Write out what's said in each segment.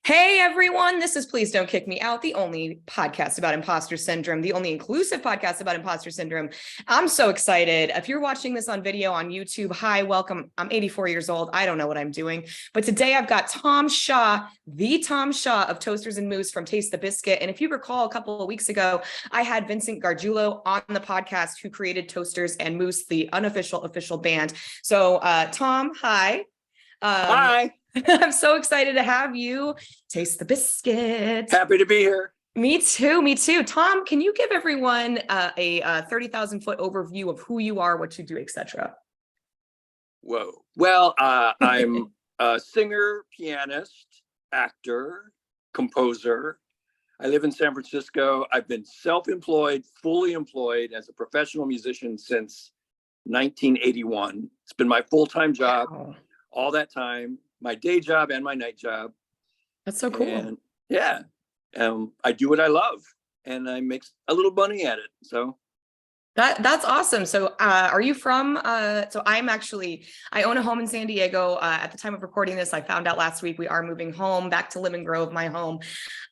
Hey everyone, this is Please Don't Kick Me Out, the only podcast about imposter syndrome, the only inclusive podcast about imposter syndrome. I'm so excited. If you're watching this on video on YouTube, hi, welcome. I'm 84 years old. I don't know what I'm doing, but today I've got Tom Shaw, the Tom Shaw of Toasters and Mousse from Taste the Biscuit. And if you recall, a couple of weeks ago, I had Vincent Gargiulo on the podcast who created Toasters and Mousse, the unofficial official band. So Tom, hi. Hi, I'm so excited to have you taste the biscuit. happy to be here. Me too. Me too. Tom, can you give everyone a 30,000 foot overview of who you are, what you do, etc.? Whoa. Well, I'm a singer, pianist, actor, composer. I live in San Francisco. I've been self-employed, fully employed as a professional musician since 1981. It's been my full-time job all that time, my day job and my night job. That's so cool. And yeah, I do what I love and I make a little money at it. So That's awesome. So are you from, so I own a home in San Diego. At the time of recording this, I found out last week we are moving home back to Lemon Grove, my home.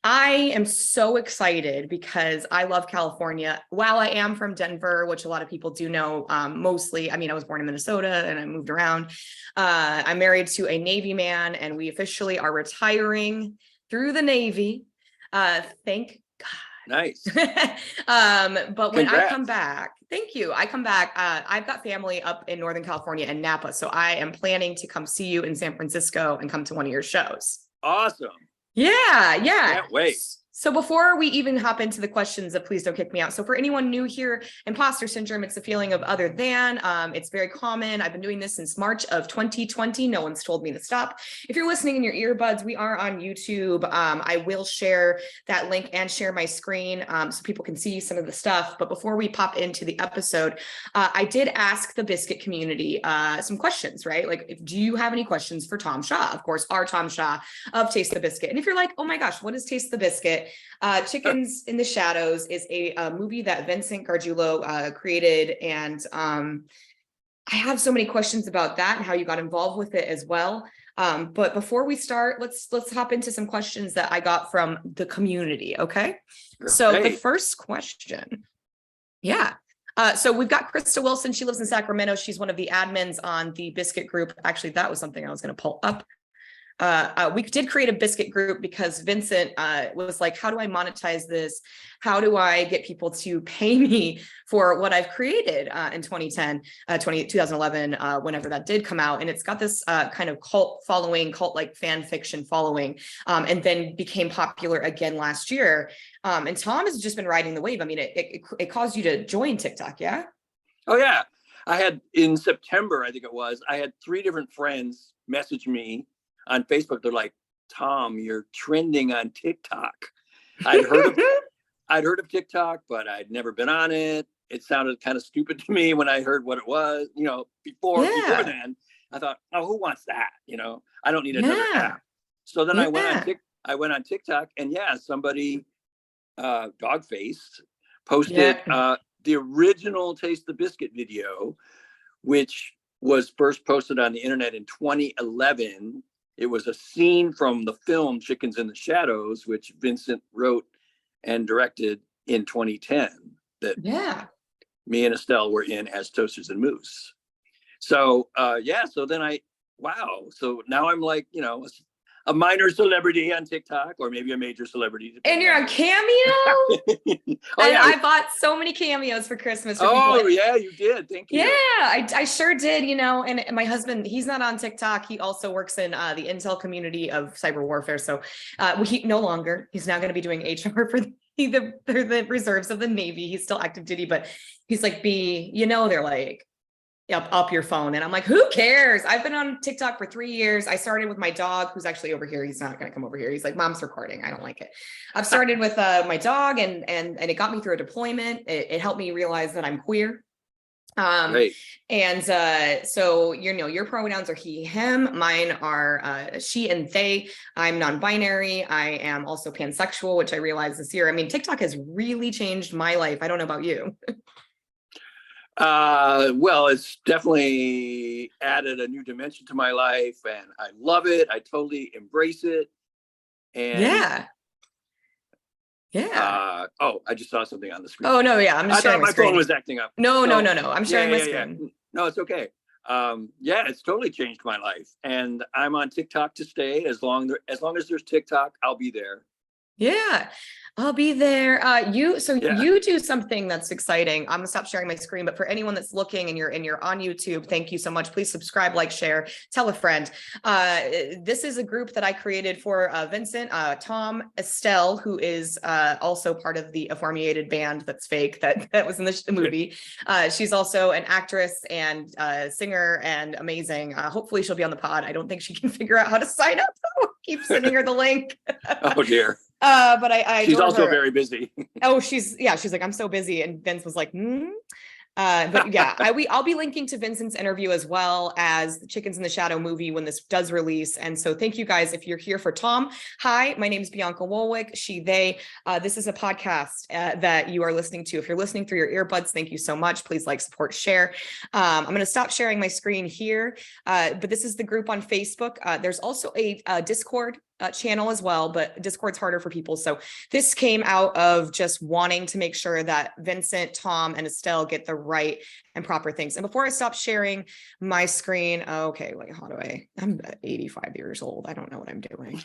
I am so excited because I love California. While I am from Denver, which a lot of people do know, mostly, I mean, I was born in Minnesota and I moved around. I'm married to a Navy man and we officially are retiring through the Navy. Thank God. nice. But when Congrats. I come back, thank you. I come back, I've got family up in Northern California and Napa. So I am planning to come see you in San Francisco and come to one of your shows. Awesome. Yeah. Can't wait. So before we even hop into the questions of Please Don't Kick Me Out. So for anyone new here, imposter syndrome, it's a feeling of other than. It's very common. I've been doing this since March of 2020. No one's told me to stop. If you're listening in your earbuds, we are on YouTube. I will share that link and share my screen so people can see some of the stuff. But before we pop into the episode, I did ask the Biscuit community some questions, right? Like, do you have any questions for Tom Shaw? Of course, our Tom Shaw of Taste the Biscuit. And if you're like, oh my gosh, what is Taste the Biscuit? Chickens in the Shadows is a movie that Vincent Gargiulo created, and I have so many questions about that and how you got involved with it as well. But before we start, let's hop into some questions that I got from the community. Okay, so the first question, yeah. So we've got Krista Wilson. She lives in Sacramento. She's one of the admins on the Biscuit group. Actually, that was something I was going to pull up. We did create a Biscuit group because Vincent was like, how do I monetize this? How do I get people to pay me for what I've created in 2010, 2011, whenever that did come out. And it's got this kind of cult following, cult-like fan fiction following, and then became popular again last year. And Tom has just been riding the wave. I mean, it caused you to join TikTok, yeah? Oh, yeah. I had in September, I think it was, I had 3 different friends message me on Facebook. They're like, Tom, you're trending on TikTok. I'd heard of TikTok, but I'd never been on it. It sounded kind of stupid to me when I heard what it was, before then. I thought, oh, who wants that? I don't need another app. So then I went on TikTok and somebody, Dogface, posted the original Taste the Biscuit video, which was first posted on the internet in 2011. It was a scene from the film Chickens in the Shadows, which Vincent wrote and directed in 2010 that me and Estelle were in as Toasters and Mousse. So, so then so now I'm like, a minor celebrity on TikTok, or maybe a major celebrity. And you're on Cameo? I bought so many cameos for Christmas. Yeah, you did. Thank you. Yeah, I sure did, and my husband, he's not on TikTok. He also works in the intel community of cyber warfare. So he's now going to be doing HR for the reserves of the Navy. He's still active duty, but he's like, they're like, up your phone. And I'm like, who cares? I've been on TikTok for 3 years. I started with my dog, who's actually over here. He's not going to come over here. He's like, mom's recording. I don't like it. I've started with my dog and it got me through a deployment. It helped me realize that I'm queer. And so, your pronouns are he, him, mine are she and they. I'm non-binary. I am also pansexual, which I realized this year. I mean, TikTok has really changed my life. I don't know about you. Well, it's definitely added a new dimension to my life and I love it. I totally embrace it. And Yeah. Yeah. oh, I just saw something on the screen. Oh, no, yeah, I'm I just sharing thought my my screen. phone was acting up. No, no, So, no, no. I'm sharing my screen. No, it's okay. Yeah, it's totally changed my life, and I'm on TikTok to stay. As long as there's TikTok, I'll be there. Yeah, I'll be there. Yeah. You do something that's exciting. I'm gonna stop sharing my screen, but for anyone that's looking and you're on YouTube, thank you so much. Please subscribe, like, share, tell a friend. This is a group that I created for Vincent, Tom, Estelle, who is also part of the affiliated band that's fake that was in the movie. She's also an actress and singer and amazing. Hopefully she'll be on the pod. I don't think she can figure out how to sign up though. Keep sending her the link. Oh dear. But I She's adore also her. very busy. Oh, she's like, I'm so busy. And Vince was like, but yeah, I'll be linking to Vincent's interview as well as the Chickens in the Shadow movie when this does release. And so thank you guys. If you're here for Tom, hi, my name is Bianca Wolwick, she, they. This is a podcast that you are listening to. If you're listening through your earbuds, thank you so much. Please like, support, share. I'm going to stop sharing my screen here. But this is the group on Facebook. There's also a Discord channel as well, but Discord's harder for people. So this came out of just wanting to make sure that Vincent, Tom, and Estelle get the right and proper things. And before I stop sharing my screen, okay, wait, how do I'm 85 years old. I don't know what I'm doing.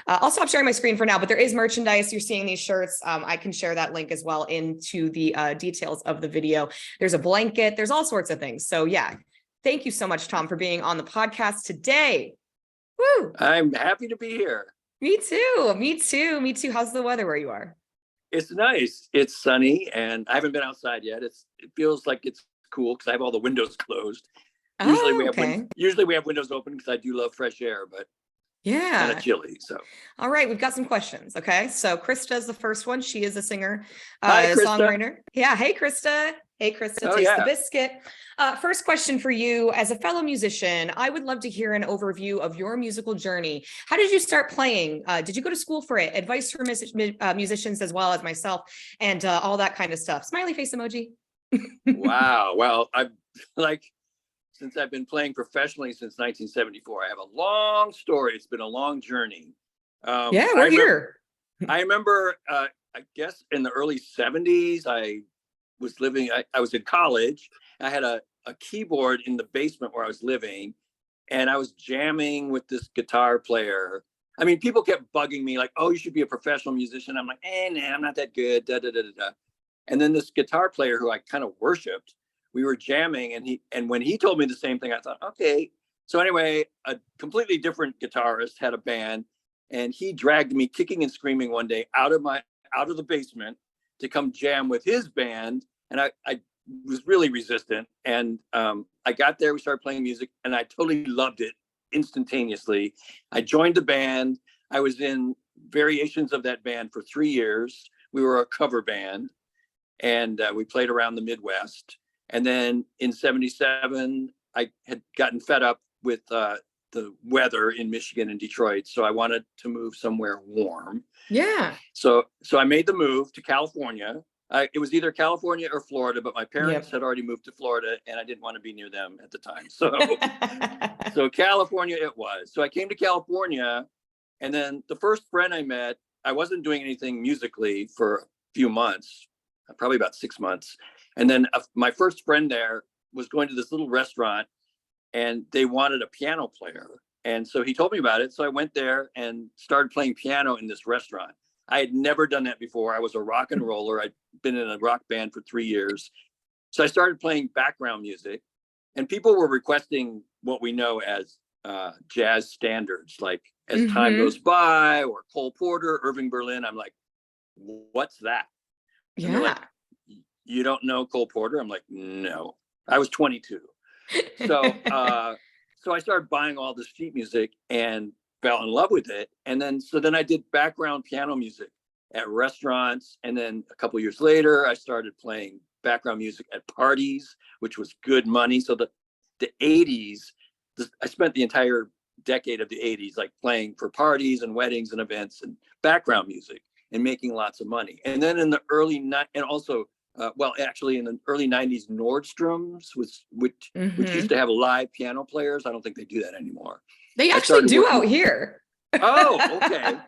I'll stop sharing my screen for now, but there is merchandise. You're seeing these shirts. I can share that link as well into the details of the video. There's a blanket. There's all sorts of things. So yeah, thank you so much, Tom, for being on the podcast today. Woo! I'm happy to be here. Me too. Me too. Me too. How's the weather where you are? It's nice. It's sunny, and I haven't been outside yet. It feels like it's cool because I have all the windows closed. Usually we have windows open because I do love fresh air, but yeah, kind of chilly. So all right, we've got some questions. Okay, so Krista is the first one. She is a singer, Hi, Krista. songwriter. Yeah, hey Krista. Hey Krista, taste the biscuit. First question for you, as a fellow musician, I would love to hear an overview of your musical journey. How did you start playing? Did you go to school for it? Advice for musicians as well as myself, and all that kind of stuff. Smiley face emoji. Wow. Well, since I've been playing professionally since 1974, I have a long story. It's been a long journey. Yeah, we're here. I remember, I guess in the early 70s, I was in college. I had a keyboard in the basement where I was living, and I was jamming with this guitar player. I mean, people kept bugging me like, oh, you should be a professional musician. I'm like, nah, I'm not that good. Da, da, da, da, da. And then this guitar player who I kind of worshiped, we were jamming, and when he told me the same thing, I thought, okay. So anyway, a completely different guitarist had a band, and he dragged me kicking and screaming one day out of the basement to come jam with his band. And I was really resistant. And I got there, we started playing music, and I totally loved it instantaneously. I joined the band. I was in variations of that band for 3 years. We were a cover band, and we played around the Midwest. And then in 77, I had gotten fed up with the weather in Michigan and Detroit. So I wanted to move somewhere warm. Yeah. So I made the move to California. It was either California or Florida, but my parents had already moved to Florida, and I didn't want to be near them at the time. So California it was. So I came to California, and then the first friend I met, I wasn't doing anything musically for a few months, probably about 6 months. And then my first friend there was going to this little restaurant, and they wanted a piano player. And so he told me about it. So I went there and started playing piano in this restaurant. I had never done that before. I was a rock and roller. I'd been in a rock band for 3 years. So I started playing background music, and people were requesting what we know as jazz standards, like As Time Goes By or Cole Porter, Irving Berlin. I'm like, what's that? And they're like, you don't know Cole Porter? I'm like, no. I was 22. So I started buying all this sheet music and fell in love with it. And then I did background piano music at restaurants. And then a couple of years later, I started playing background music at parties, which was good money. So the 80s, I spent the entire decade of the 80s like playing for parties and weddings and events and background music and making lots of money. And then in the early and also actually in the early 90s, Nordstrom's which used to have live piano players. I don't think they do that anymore. They actually do out here. Oh, okay.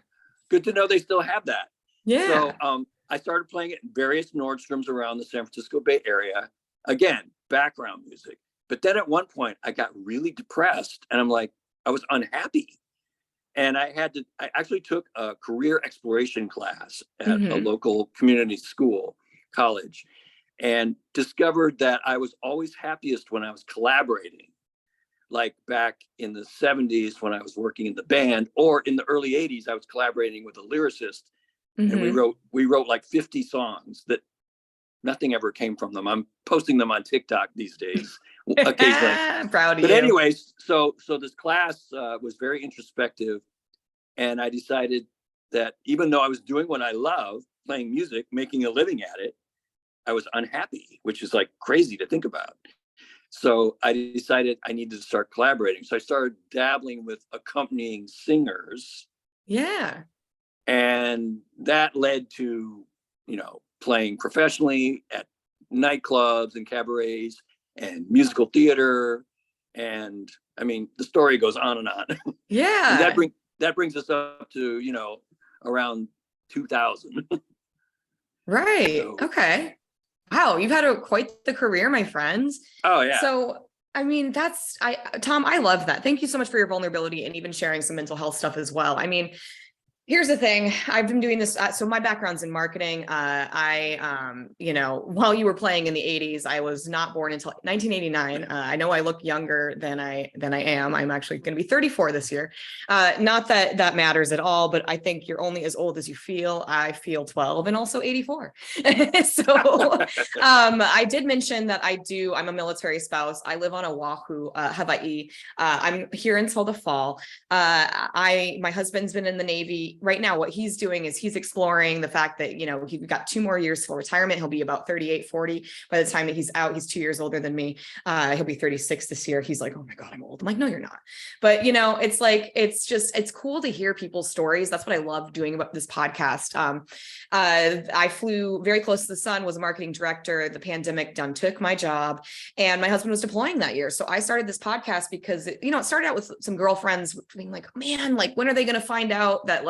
Good to know they still have that. Yeah. So I started playing it in various Nordstroms around the San Francisco Bay Area. Again, background music. But then at one point I got really depressed and I'm like, I was unhappy. And I actually took a career exploration class at a local community school, college, and discovered that I was always happiest when I was collaborating. Like back in the 70s when I was working in the band, or in the early 80s, I was collaborating with a lyricist and we wrote like 50 songs that nothing ever came from them. I'm posting them on TikTok these days occasionally. Proud of But you. anyways, so this class was very introspective, and I decided that even though I was doing what I love, playing music, making a living at it, I was unhappy, which is like crazy to think about. So I decided I needed to start collaborating. So I started dabbling with accompanying singers. Yeah. And that led to, playing professionally at nightclubs and cabarets and musical theater. And I mean, the story goes on and on. Yeah. And that brings us up to, around 2000. Right. So, Okay. Wow, you've had quite the career, my friends. oh yeah. So, I mean, Tom, I love that. Thank you so much for your vulnerability and even sharing some mental health stuff as well. I mean, here's the thing. I've been doing this. So my background's in marketing. While you were playing in the 80s, I was not born until 1989. I know I look younger than I am. I'm actually going to be 34 this year. Not that that matters at all, but I think you're only as old as you feel. I feel 12 and also 84. So I did mention that I'm a military spouse. I live on Oahu, Hawaii. I'm here until the fall. My husband's been in the Navy. Right now, what he's doing is he's exploring the fact that, he's got 2 more years for retirement. He'll be about 38, 40. By the time that he's out, he's 2 years older than me. He'll be 36 this year. He's like, oh my God, I'm old. I'm like, no, you're not. But, it's like, it's cool to hear people's stories. That's what I love doing about this podcast. I flew very close to the sun, was a marketing director. The pandemic took my job, and my husband was deploying that year. So I started this podcast because, it started out with some girlfriends being like, man, like, when are they going to find out that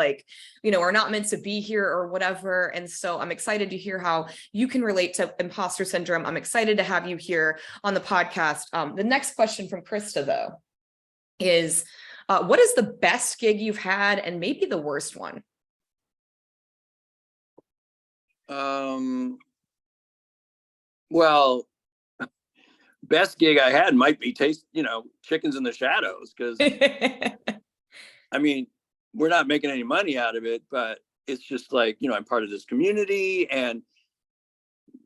are not meant to be here or whatever. And so I'm excited to hear how you can relate to imposter syndrome. I'm excited to have you here on the podcast. The next question from Krista, though, is what is the best gig you've had and maybe the worst one? Well, best gig I had might be Chickens in the Shadows, because I mean, we're not making any money out of it, but it's just like, I'm part of this community. And,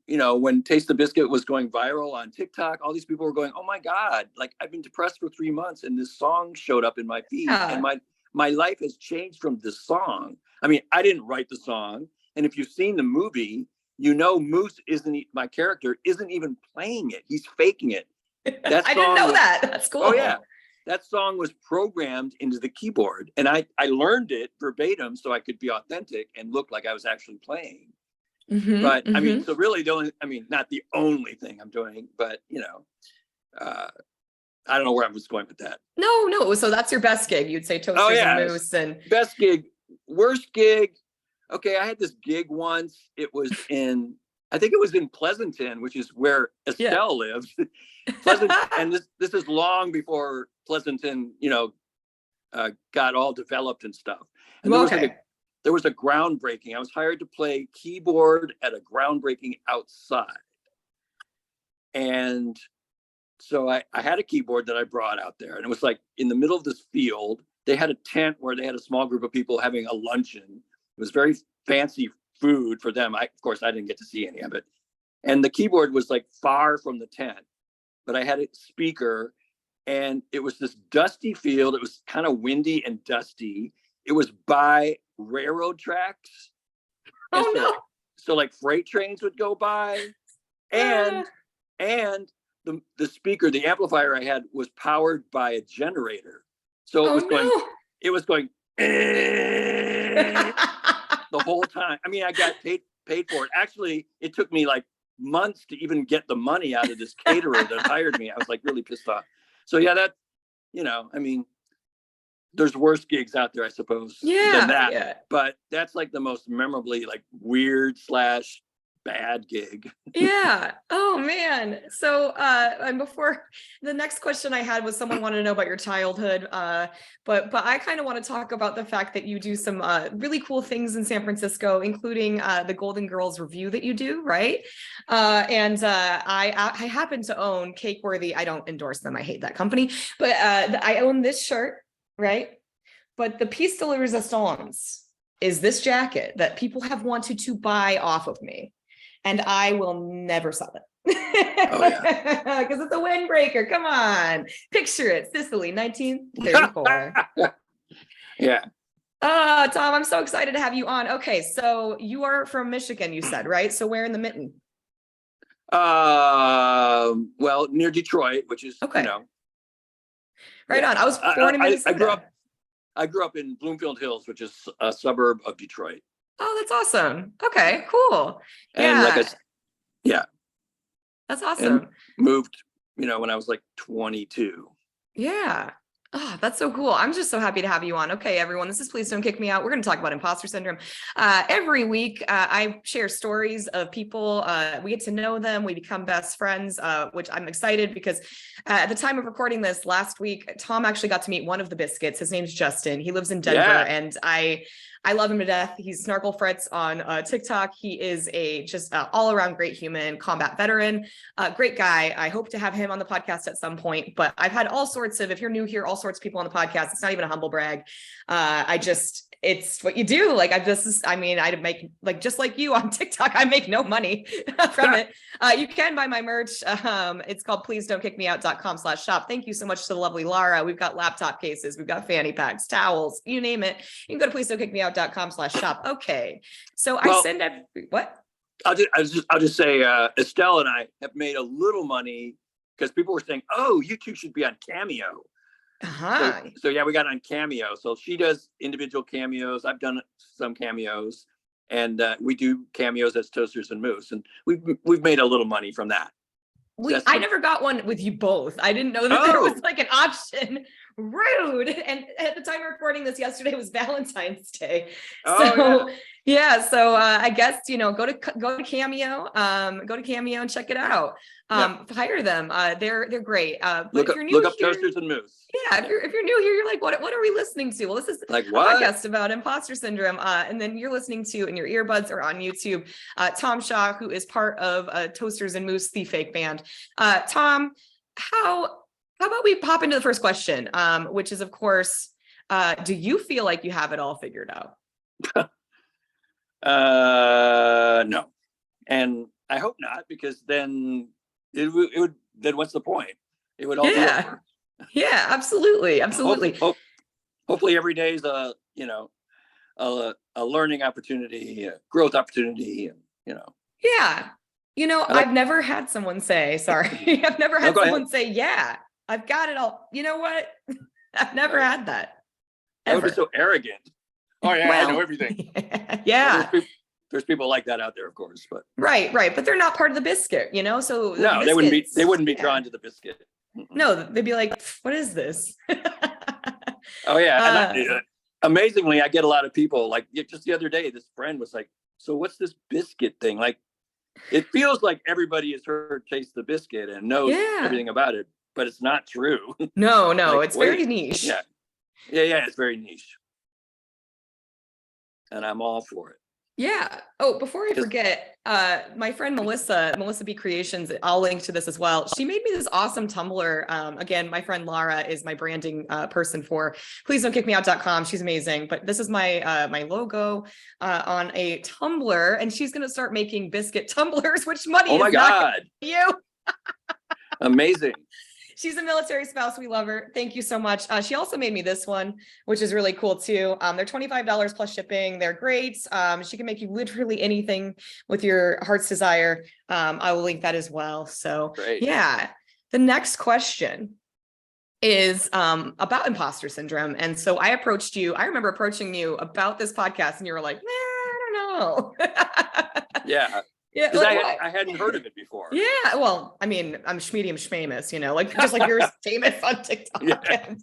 when Taste the Biscuit was going viral on TikTok, all these people were going, oh my God, like, I've been depressed for 3 months and this song showed up in my feed. And my life has changed from this song. I mean, I didn't write the song. And if you've seen the movie, Moose my character isn't even playing it. He's faking it. I didn't know that. That's cool. Oh yeah. That song was programmed into the keyboard, and I learned it verbatim so I could be authentic and look like I was actually playing. But I mean, so really not the only thing I'm doing, but I don't know where I was going with that. No. So that's your best gig. You'd say Toasters and Moose. And best gig, worst gig. Okay. I had this gig once. I think it was in Pleasanton, which is where Estelle lives. And this is long before Pleasanton, got all developed and stuff. And there was a groundbreaking. I was hired to play keyboard at a groundbreaking outside. And so I had a keyboard that I brought out there, and it was like in the middle of this field. They had a tent where they had a small group of people having a luncheon. It was very fancy food for them. Of course, I didn't get to see any of it. And the keyboard was like far from the tent, but I had a speaker, and it was this dusty field. It was kind of windy and dusty. It was by railroad tracks. Oh no. So like freight trains would go by, and the speaker, the amplifier I had, was powered by a generator. So it was going the whole time. I mean, I got paid for it. Actually, it took me like months to even get the money out of this caterer that hired me. I was like really pissed off. So yeah, that, I mean, there's worse gigs out there, I suppose, Yeah, than that. yeah. But that's like the most memorably like weird / bad gig. Yeah. Oh man. So and before the next question I had was someone wanted to know about your childhood. But I kind of want to talk about the fact that you do some really cool things in San Francisco, including the Golden Girls review that you do, right? I happen to own Cakeworthy. I don't endorse them. I hate that company, but I own this shirt, right? But the piece de la resistance is this jacket that people have wanted to buy off of me. And I will never sell it. Oh, yeah. Because it's a windbreaker. Come on. Picture it. Sicily, 1934. Yeah. Tom, I'm so excited to have you on. Okay, so you are from Michigan, you said, right? So where in the mitten? Well, near Detroit, which is, Okay. you know. Right yeah. on. I was born in Minnesota. I grew up in Bloomfield Hills, which is a suburb of Detroit. Oh, that's awesome. Okay, cool. And Yeah. That's awesome. And moved, you know, when I was like 22. Yeah. Oh, that's so cool. I'm just so happy to have you on. Okay, everyone, this is Please Don't Kick Me Out. We're going to talk about imposter syndrome. Every week, I share stories of people. We get to know them. We become best friends, which I'm excited because at the time of recording this last week, Tom actually got to meet one of the Biscuits. His name's Justin. He lives in Denver, and I love him to death. He's Snarkle Fritz on TikTok. He is a just all around great human, combat veteran, great guy. I hope to have him on the podcast at some point, but I've had all sorts of, if you're new here, all sorts of people on the podcast. It's not even a humble brag. It's what you do. Like I'd make like, just like you on TikTok, I make no money from it. You can buy my merch. It's called pleasedon'tkickmeout.com/shop. Thank you so much to the lovely Lara. We've got laptop cases, we've got fanny packs, towels, you name it. You can go to pleasedon'tkickmeout.com/shop. Okay. So I send what? I'll just say Estelle and I have made a little money because people were saying, oh, you two should be on Cameo. So yeah, we got on Cameo. So she does individual cameos. I've done some cameos, and we do cameos as Toasters and Moose, and we've made a little money from that. I never got one with you both. I didn't know that there was like an option. Rude. And at the time of recording this, yesterday was Valentine's Day. So I guess, you know, go to Cameo, and check it out. Hire them. They're great. But if you're new look up here, Toasters and Moose. Yeah, if you're new here, you're like, what are we listening to? Well, this is like a podcast about imposter syndrome. And then you're listening to, in your earbuds or on YouTube, Tom Shaw, who is part of Toasters and Moose, the fake band. Tom, how about we pop into the first question, which is, of course, do you feel like you have it all figured out? No. And I hope not, because then it would then what's the point? It would all be over. Yeah, absolutely. Hopefully every day is a learning opportunity, a growth opportunity, you know. Yeah. You know, I've never had someone say, sorry, I've never had someone say, yeah, I've got it all. You know what? I've never had that. That would be so arrogant. Oh yeah, I know everything. Yeah. There's people like that out there, of course, but right. But they're not part of the Biscuit, you know? So no, they wouldn't be drawn to the Biscuit. No, they'd be like, what is this? Oh yeah. Amazingly, I get a lot of people like just the other day, this friend was like, so what's this Biscuit thing? Like, it feels like everybody has heard Taste the Biscuit and knows everything about it, but it's not true. No, like, it's very niche. Yeah, it's very niche. And I'm all for it. Yeah. Oh, before I forget, my friend Melissa B Creations, I'll link to this as well. She made me this awesome Tumblr. Again, my friend Lara is my branding person for pleasedon'tkickmeout.com. She's amazing. But this is my my logo on a Tumblr, and she's gonna start making Biscuit tumblers, which money oh my is God. not you. Amazing. She's a military spouse. We love her. Thank you so much. She also made me this one, which is really cool too. They're $25 plus shipping. They're great. She can make you literally anything with your heart's desire. I will link that as well. So great. Yeah. The next question is about imposter syndrome. And so I approached you. I remember approaching you about this podcast, and you were like, I don't know. Yeah. Yeah, because I hadn't heard of it before. Yeah, well, I mean, I'm medium famous, you know, like just like you're famous on TikTok. Yeah.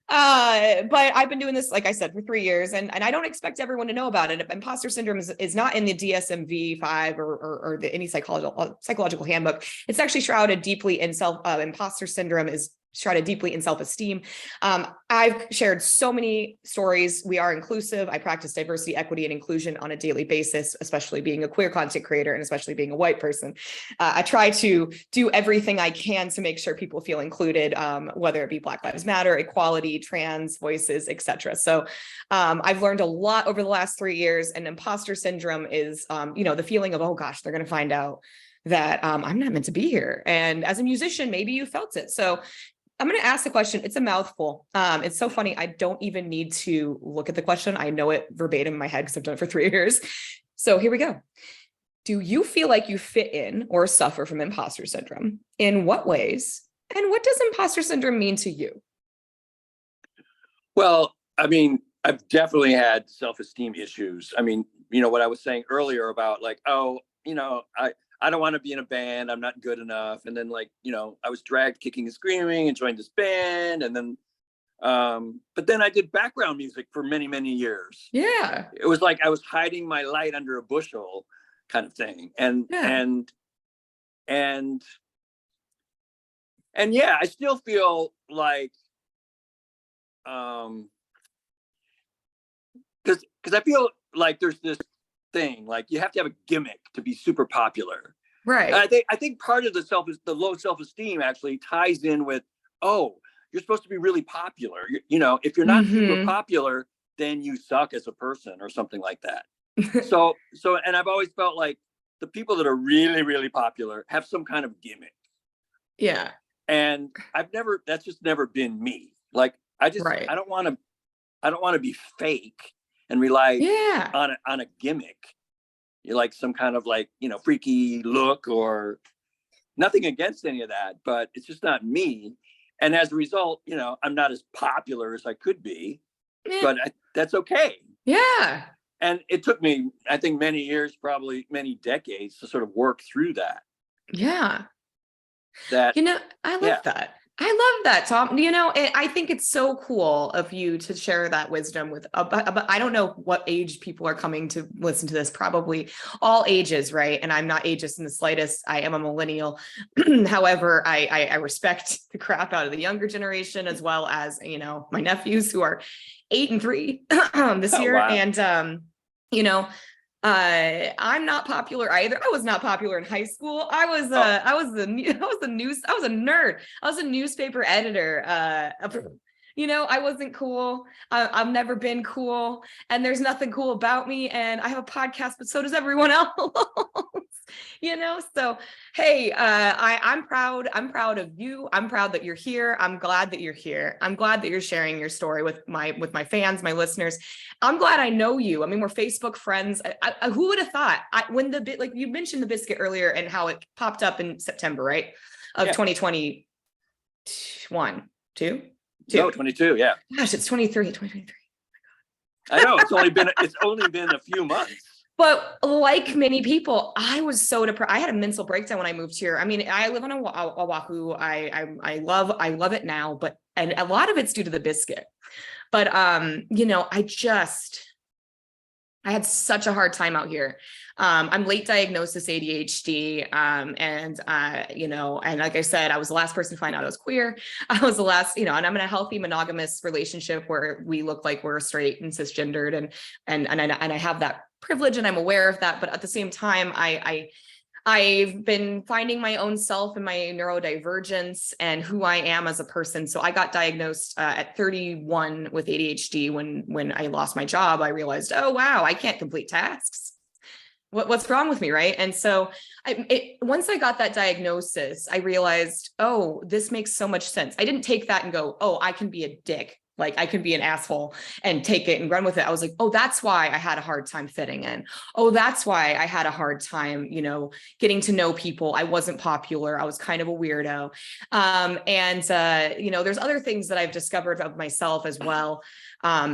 But I've been doing this, like I said, for 3 years, and I don't expect everyone to know about it. Imposter syndrome is not in the DSM-5 or any psychological handbook. It's actually shrouded deeply in imposter syndrome is shrouded deeply in self-esteem. I've shared so many stories. We are inclusive. I practice diversity, equity, and inclusion on a daily basis, especially being a queer content creator and especially being a white person. I try to do everything I can to make sure people feel included, whether it be Black Lives Matter, equality, trans voices, etc. So I've learned a lot over the last 3 years, and imposter syndrome is, the feeling of, oh gosh, they're going to find out that I'm not meant to be here. And as a musician, maybe you felt it. So I'm going to ask the question. It's a mouthful. It's so funny. I don't even need to look at the question. I know it verbatim in my head because I've done it for 3 years. So here we go. Do you feel like you fit in or suffer from imposter syndrome? In what ways? And what does imposter syndrome mean to you? Well, I mean, I've definitely had self-esteem issues. I mean, what I was saying earlier about like, oh, I don't want to be in a band. I'm not good enough. And then I was dragged kicking and screaming and joined this band. And then, but then I did background music for many, many years. Yeah. It was like I was hiding my light under a bushel kind of thing. And yeah, I still feel like, because I feel like there's this thing, like you have to have a gimmick to be super popular. Right. And I think part of the low self-esteem actually ties in with, oh, you're supposed to be really popular. If you're not super popular, then you suck as a person or something like that. So, and I've always felt like the people that are really, really popular have some kind of gimmick. Yeah. And that's just never been me. Like, I don't want to be fake and rely on a gimmick. You're like some kind of like, freaky look, or nothing against any of that, but it's just not me. And as a result, I'm not as popular as I could be, but that's okay. Yeah. And it took me, I think, many years, probably many decades to sort of work through that. Yeah. I love that. I love that, Tom. I think it's so cool of you to share that wisdom with, I don't know what age people are coming to listen to this, probably all ages, right? And I'm not ageist in the slightest. I am a millennial. However, I respect the crap out of the younger generation, as well as, my nephews who are 8 and 3 this year. Wow. And, I'm not popular either. I was not popular in high school. I was a nerd. I was a newspaper editor. I wasn't cool. I've never been cool, and there's nothing cool about me. And I have a podcast, but so does everyone else. So hey, I'm proud. I'm proud of you. I'm proud that you're here. I'm glad that you're here. I'm glad that you're sharing your story with my fans, my listeners. I'm glad I know you. I mean, we're Facebook friends. Who would have thought? When like you mentioned the Biscuit earlier and how it popped up in September, right, of 2021, two. No, 22. Yeah. Gosh, it's 2023. I know it's only been a few months. But like many people, I was so depressed. I had a mental breakdown when I moved here. I mean, I live on Oahu. I love it now, and a lot of it's due to the Biscuit. But I had such a hard time out here. I'm late diagnosis ADHD. And like I said, I was the last person to find out I was queer. I was the last, and I'm in a healthy monogamous relationship where we look like we're straight and cisgendered, and I have that privilege, and I'm aware of that. But at the same time, I've been finding my own self and my neurodivergence and who I am as a person. So I got diagnosed at 31 with ADHD. When I lost my job, I realized, oh, wow, I can't complete tasks. What's wrong with me, right? And so once I got that diagnosis, I realized, oh, this makes so much sense. I didn't take that and go, oh, I can be a dick. Like I can be an asshole and take it and run with it. I was like, oh, that's why I had a hard time fitting in. Oh, that's why I had a hard time, getting to know people. I wasn't popular. I was kind of a weirdo. There's other things that I've discovered of myself as well,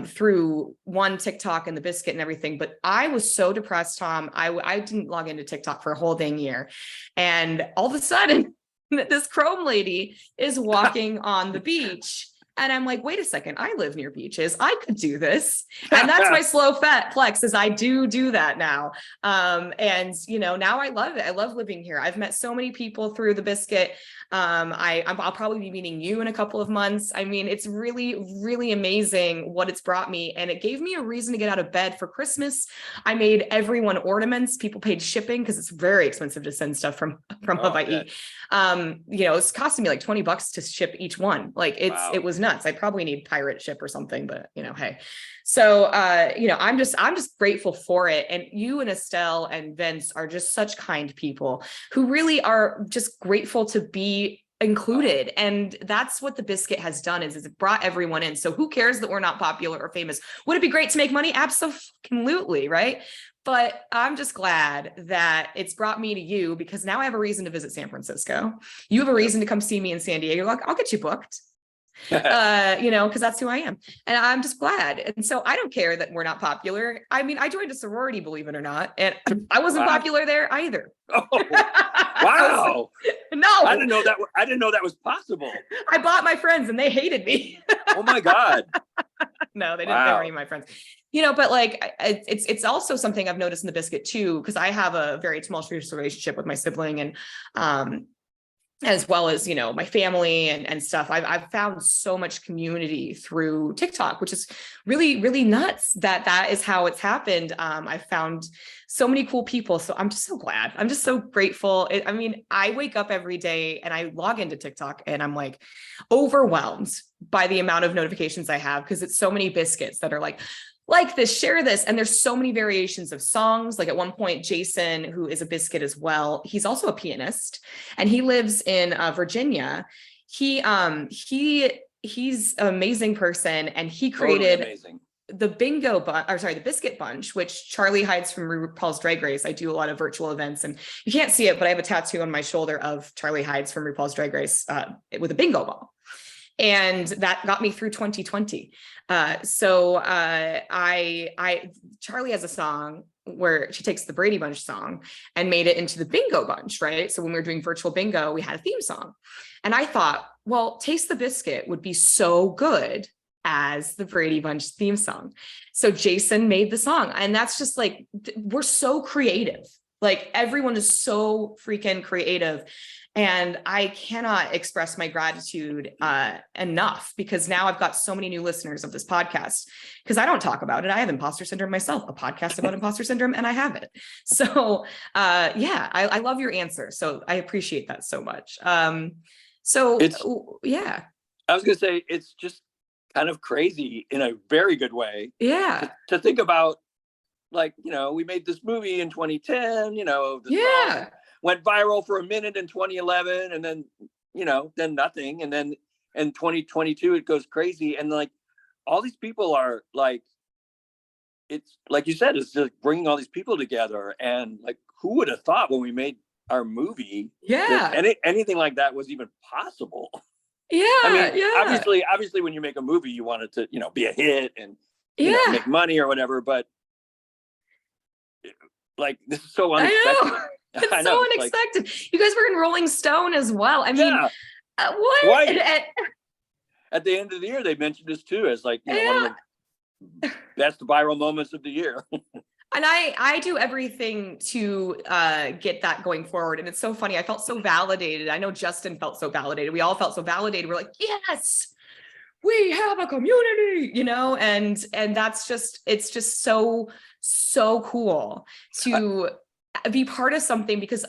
through TikTok and the Biscuit and everything. But I was so depressed, Tom. I didn't log into TikTok for a whole dang year. And all of a sudden, this Chrome lady is walking on the beach. And I'm like, wait a second, I live near beaches. I could do this. And that's my slow flex is I do that now. And now I love it. I love living here. I've met so many people through the Biscuit. I'll probably be meeting you in a couple of months. I mean, it's really, really amazing what it's brought me. And it gave me a reason to get out of bed for Christmas. I made everyone ornaments. People paid shipping because it's very expensive to send stuff from Hawaii. It's costing me like $20 to ship each one. Like it was nuts. I probably need pirate ship or something, but hey. So I'm just grateful for it. And you and Estelle and Vince are just such kind people who really are just grateful to be included. And that's what the Biscuit has done is it brought everyone in. So who cares that we're not popular or famous? Would it be great to make money? Absolutely, right? But I'm just glad that it's brought me to you because now I have a reason to visit San Francisco. You have a reason to come see me in San Diego. Like, I'll get you booked. Because that's who I am. And I'm just glad. And so I don't care that we're not popular. I mean, I joined a sorority, believe it or not. And I wasn't popular there either. Oh, wow. No. I didn't know that was possible. I bought my friends and they hated me. Oh my God. No, they didn't. They weren't even my friends. But like, it's also something I've noticed in the Biscuit too, because I have a very tumultuous relationship with my sibling and, as well as, my family and stuff. I've found so much community through TikTok, which is really, really nuts that is how it's happened. I've found so many cool people. So I'm just so glad. I'm just so grateful. I wake up every day and I log into TikTok and I'm like overwhelmed by the amount of notifications I have because it's so many Biscuits that are like this, share this. And there's so many variations of songs. Like at one point, Jason, who is a Biscuit as well, he's also a pianist and he lives in Virginia. He's an amazing person. And he created the the Biscuit Bunch, which Charlie hides from RuPaul's Drag Race. I do a lot of virtual events and you can't see it, but I have a tattoo on my shoulder of Charlie hides from RuPaul's Drag Race with a bingo ball. And that got me through 2020. Charlie has a song where she takes the Brady Bunch song and made it into the bingo bunch, right? So when we were doing virtual bingo, we had a theme song. And I thought, well, Taste the Biscuit would be so good as the Brady Bunch theme song. So Jason made the song. And that's just like, we're so creative. Like everyone is so freaking creative. And I cannot express my gratitude enough because now I've got so many new listeners of this podcast because I don't talk about it. I have imposter syndrome myself, a podcast about imposter syndrome, and I have it. So I love your answer. So I appreciate that so much. Yeah. I was going to say, it's just kind of crazy in a very good way. Yeah. To think about, like, we made this movie in 2010, song went viral for a minute in 2011 and then, then nothing. And then in 2022, it goes crazy. And like, all these people are like, it's like you said, it's just bringing all these people together. And like, who would have thought when we made our movie that anything like that was even possible? Obviously when you make a movie, you want it to, be a hit and make money or whatever. But like, this is so unexpected. It's so unexpected. You guys were in Rolling Stone as well. I mean, what? Right. At the end of the year, they mentioned this too as like one of the best viral moments of the year. And I do everything to get that going forward. And it's so funny. I felt so validated. I know Justin felt so validated. We all felt so validated. We're like, yes, we have a community, and that's just, it's just so cool to be part of something because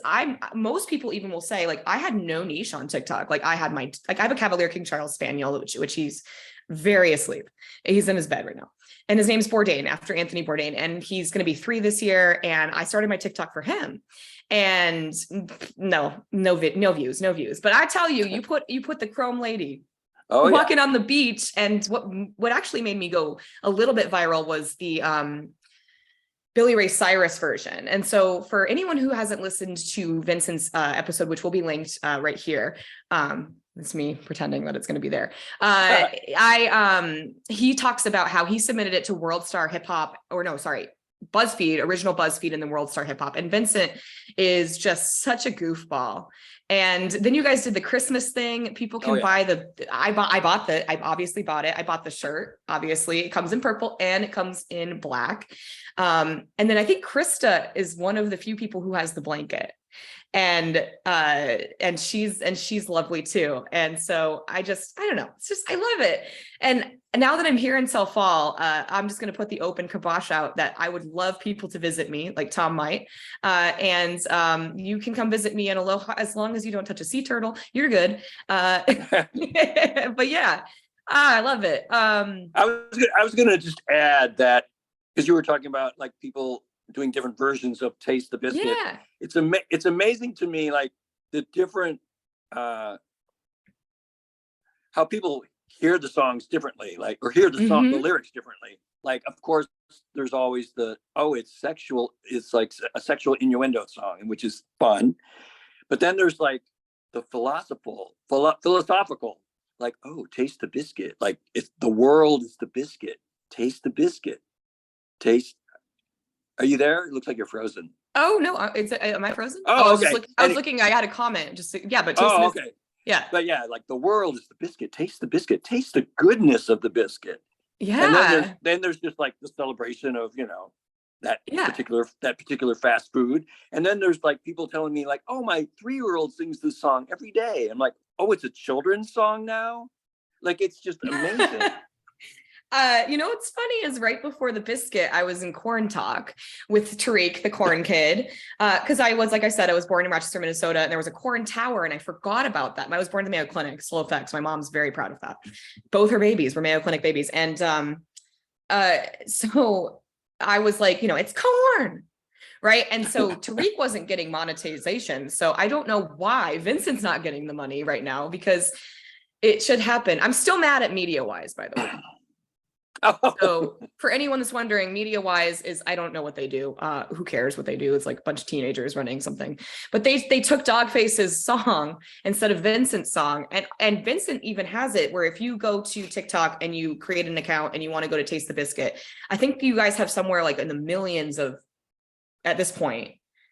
most people even will say like, I had no niche on TikTok. Like I have a Cavalier King Charles Spaniel, which he's very asleep. He's in his bed right now. And his name's Bourdain after Anthony Bourdain. And he's going to be 3 this year. And I started my TikTok for him and no views. But I tell you, you put the Chrome lady walking on the beach. And what actually made me go a little bit viral was the, Billy Ray Cyrus version. And so for anyone who hasn't listened to Vincent's episode, which will be linked right here, it's me pretending that it's going to be there. He talks about how he submitted it to BuzzFeed, original BuzzFeed in the world star hip hop. And Vincent is just such a goofball. And then you guys did the Christmas thing. People can buy I obviously bought it. I bought the shirt. Obviously it comes in purple and it comes in black. And then I think Krista is one of the few people who has the blanket. And she's lovely too. And so I don't know. It's just, I love it. And now that I'm here until fall, I'm just going to put the open kibosh out that I would love people to visit me, like Tom might. And you can come visit me in Aloha as long as you don't touch a sea turtle. You're good. But yeah, I love it. I was going to just add that, because you were talking about like people doing different versions of Taste the Biscuit. Yeah. It's amazing to me, like the different how people hear the songs differently, like, or hear the song, the lyrics differently. Like, of course, there's always it's sexual. It's like a sexual innuendo song, which is fun. But then there's like the philosophical, like, oh, taste the biscuit. Like, it's the world is the biscuit. Taste the biscuit. Taste. Are you there? It looks like you're frozen. Oh no, am I frozen? Oh, okay. I was looking. I had a comment. Just yeah, but okay. Yeah, but yeah, like the world is the biscuit. Taste the biscuit. Taste the goodness of the biscuit. Yeah. And then there's just like the celebration of that particular fast food. And then there's like people telling me like, oh, my 3-year-old sings this song every day. I'm like, oh, it's a children's song now. Like, it's just amazing. What's funny is right before the biscuit, I was in corn talk with Tariq, the corn kid, because I was, like I said, I was born in Rochester, Minnesota, and there was a corn tower, and I forgot about that. I was born in the Mayo Clinic, slow effects. My mom's very proud of that. Both her babies were Mayo Clinic babies, and so I was like, it's corn, right? And so Tariq wasn't getting monetization, so I don't know why Vincent's not getting the money right now, because it should happen. I'm still mad at MediaWise, by the way. So for anyone that's wondering, MediaWise is, I don't know what they do. Who cares what they do? It's like a bunch of teenagers running something, but they took Dogface's song instead of Vincent's song. And Vincent even has it where if you go to TikTok and you create an account and you want to go to Taste the Biscuit, I think you guys have somewhere like in the millions of, at this point,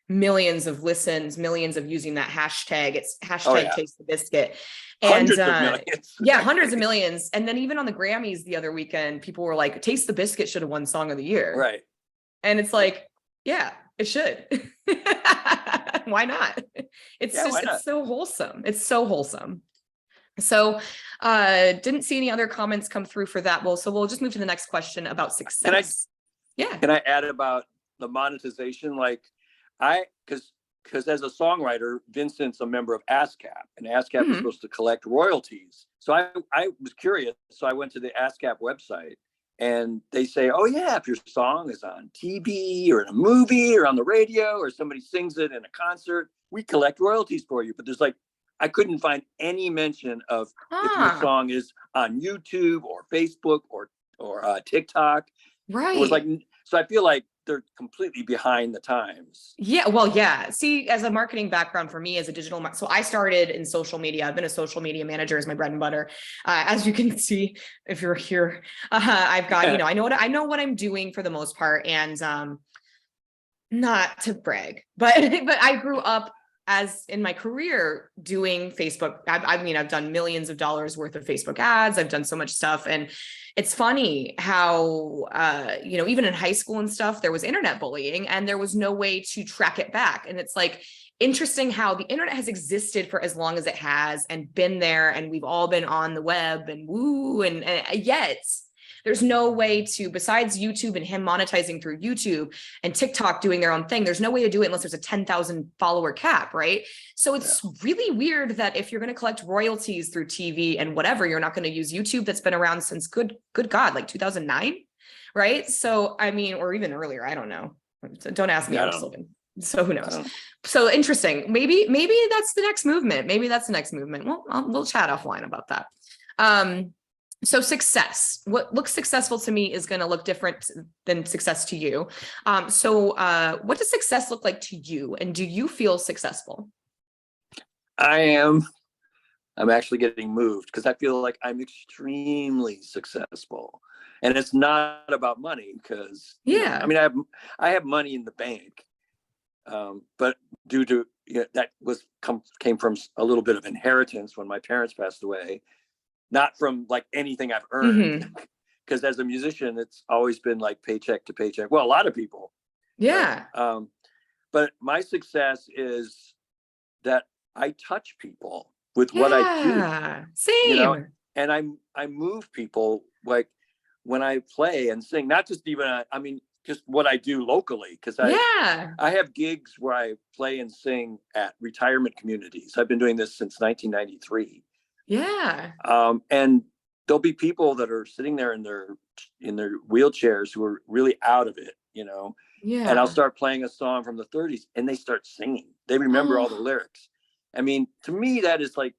millions of listens, millions of using that hashtag. It's hashtag Taste the Biscuit. And hundreds of millions. Yeah, hundreds of millions. And then even on the Grammys the other weekend, people were like, Taste the Biscuit should have won Song of the Year. Right. And it's like, yeah, it should. Why not? It's so wholesome. It's so wholesome. So didn't see any other comments come through for that. Well, so we'll just move to the next question about success. Can I add about the monetization? Like, because as a songwriter, Vincent's a member of ASCAP, and ASCAP is supposed to collect royalties. So I was curious. So I went to the ASCAP website, and they say, oh yeah, if your song is on TV or in a movie or on the radio or somebody sings it in a concert, we collect royalties for you. But there's like, I couldn't find any mention of if your song is on YouTube or Facebook or TikTok. Right. It was like, so I feel like they're completely behind the times. Yeah. Well, yeah. See, as a marketing background for me as a digital, so I started in social media. I've been a social media manager as my bread and butter. As you can see, if you're here, I've got, I know what I'm doing for the most part, and not to brag, but I grew up as in my career doing Facebook. I've done millions of dollars worth of Facebook ads. I've done so much stuff. And it's funny how, even in high school and stuff, there was internet bullying and there was no way to track it back. And it's like interesting how the internet has existed for as long as it has and been there. And we've all been on the web and yet there's no way to, besides YouTube and him monetizing through YouTube and TikTok doing their own thing, there's no way to do it unless there's a 10,000 follower cap, right? So it's really weird that if you're going to collect royalties through TV and whatever, you're not going to use YouTube that's been around since good God, like 2009, right? So, I mean, or even earlier, I don't know. Don't ask me. So who knows? So interesting. Maybe that's the next movement. Well, we'll chat offline about that. So success, what looks successful to me is going to look different than success to you. So what does success look like to you? And do you feel successful? I'm actually getting moved because I feel like I'm extremely successful. And it's not about money because, Yeah. I mean, I have money in the bank, but due to, that came from a little bit of inheritance when my parents passed away, not from like anything I've earned. Because as a musician, it's always been like paycheck to paycheck. Well, a lot of people. Yeah. But my success is that I touch people with what I do. Same. And I move people, like when I play and sing, not just even, just what I do locally. Cause I have gigs where I play and sing at retirement communities. I've been doing this since 1993. Yeah. And there'll be people that are sitting there in their wheelchairs who are really out of it, Yeah. And I'll start playing a song from the 30s and they start singing. They remember all the lyrics. I mean, to me, that is like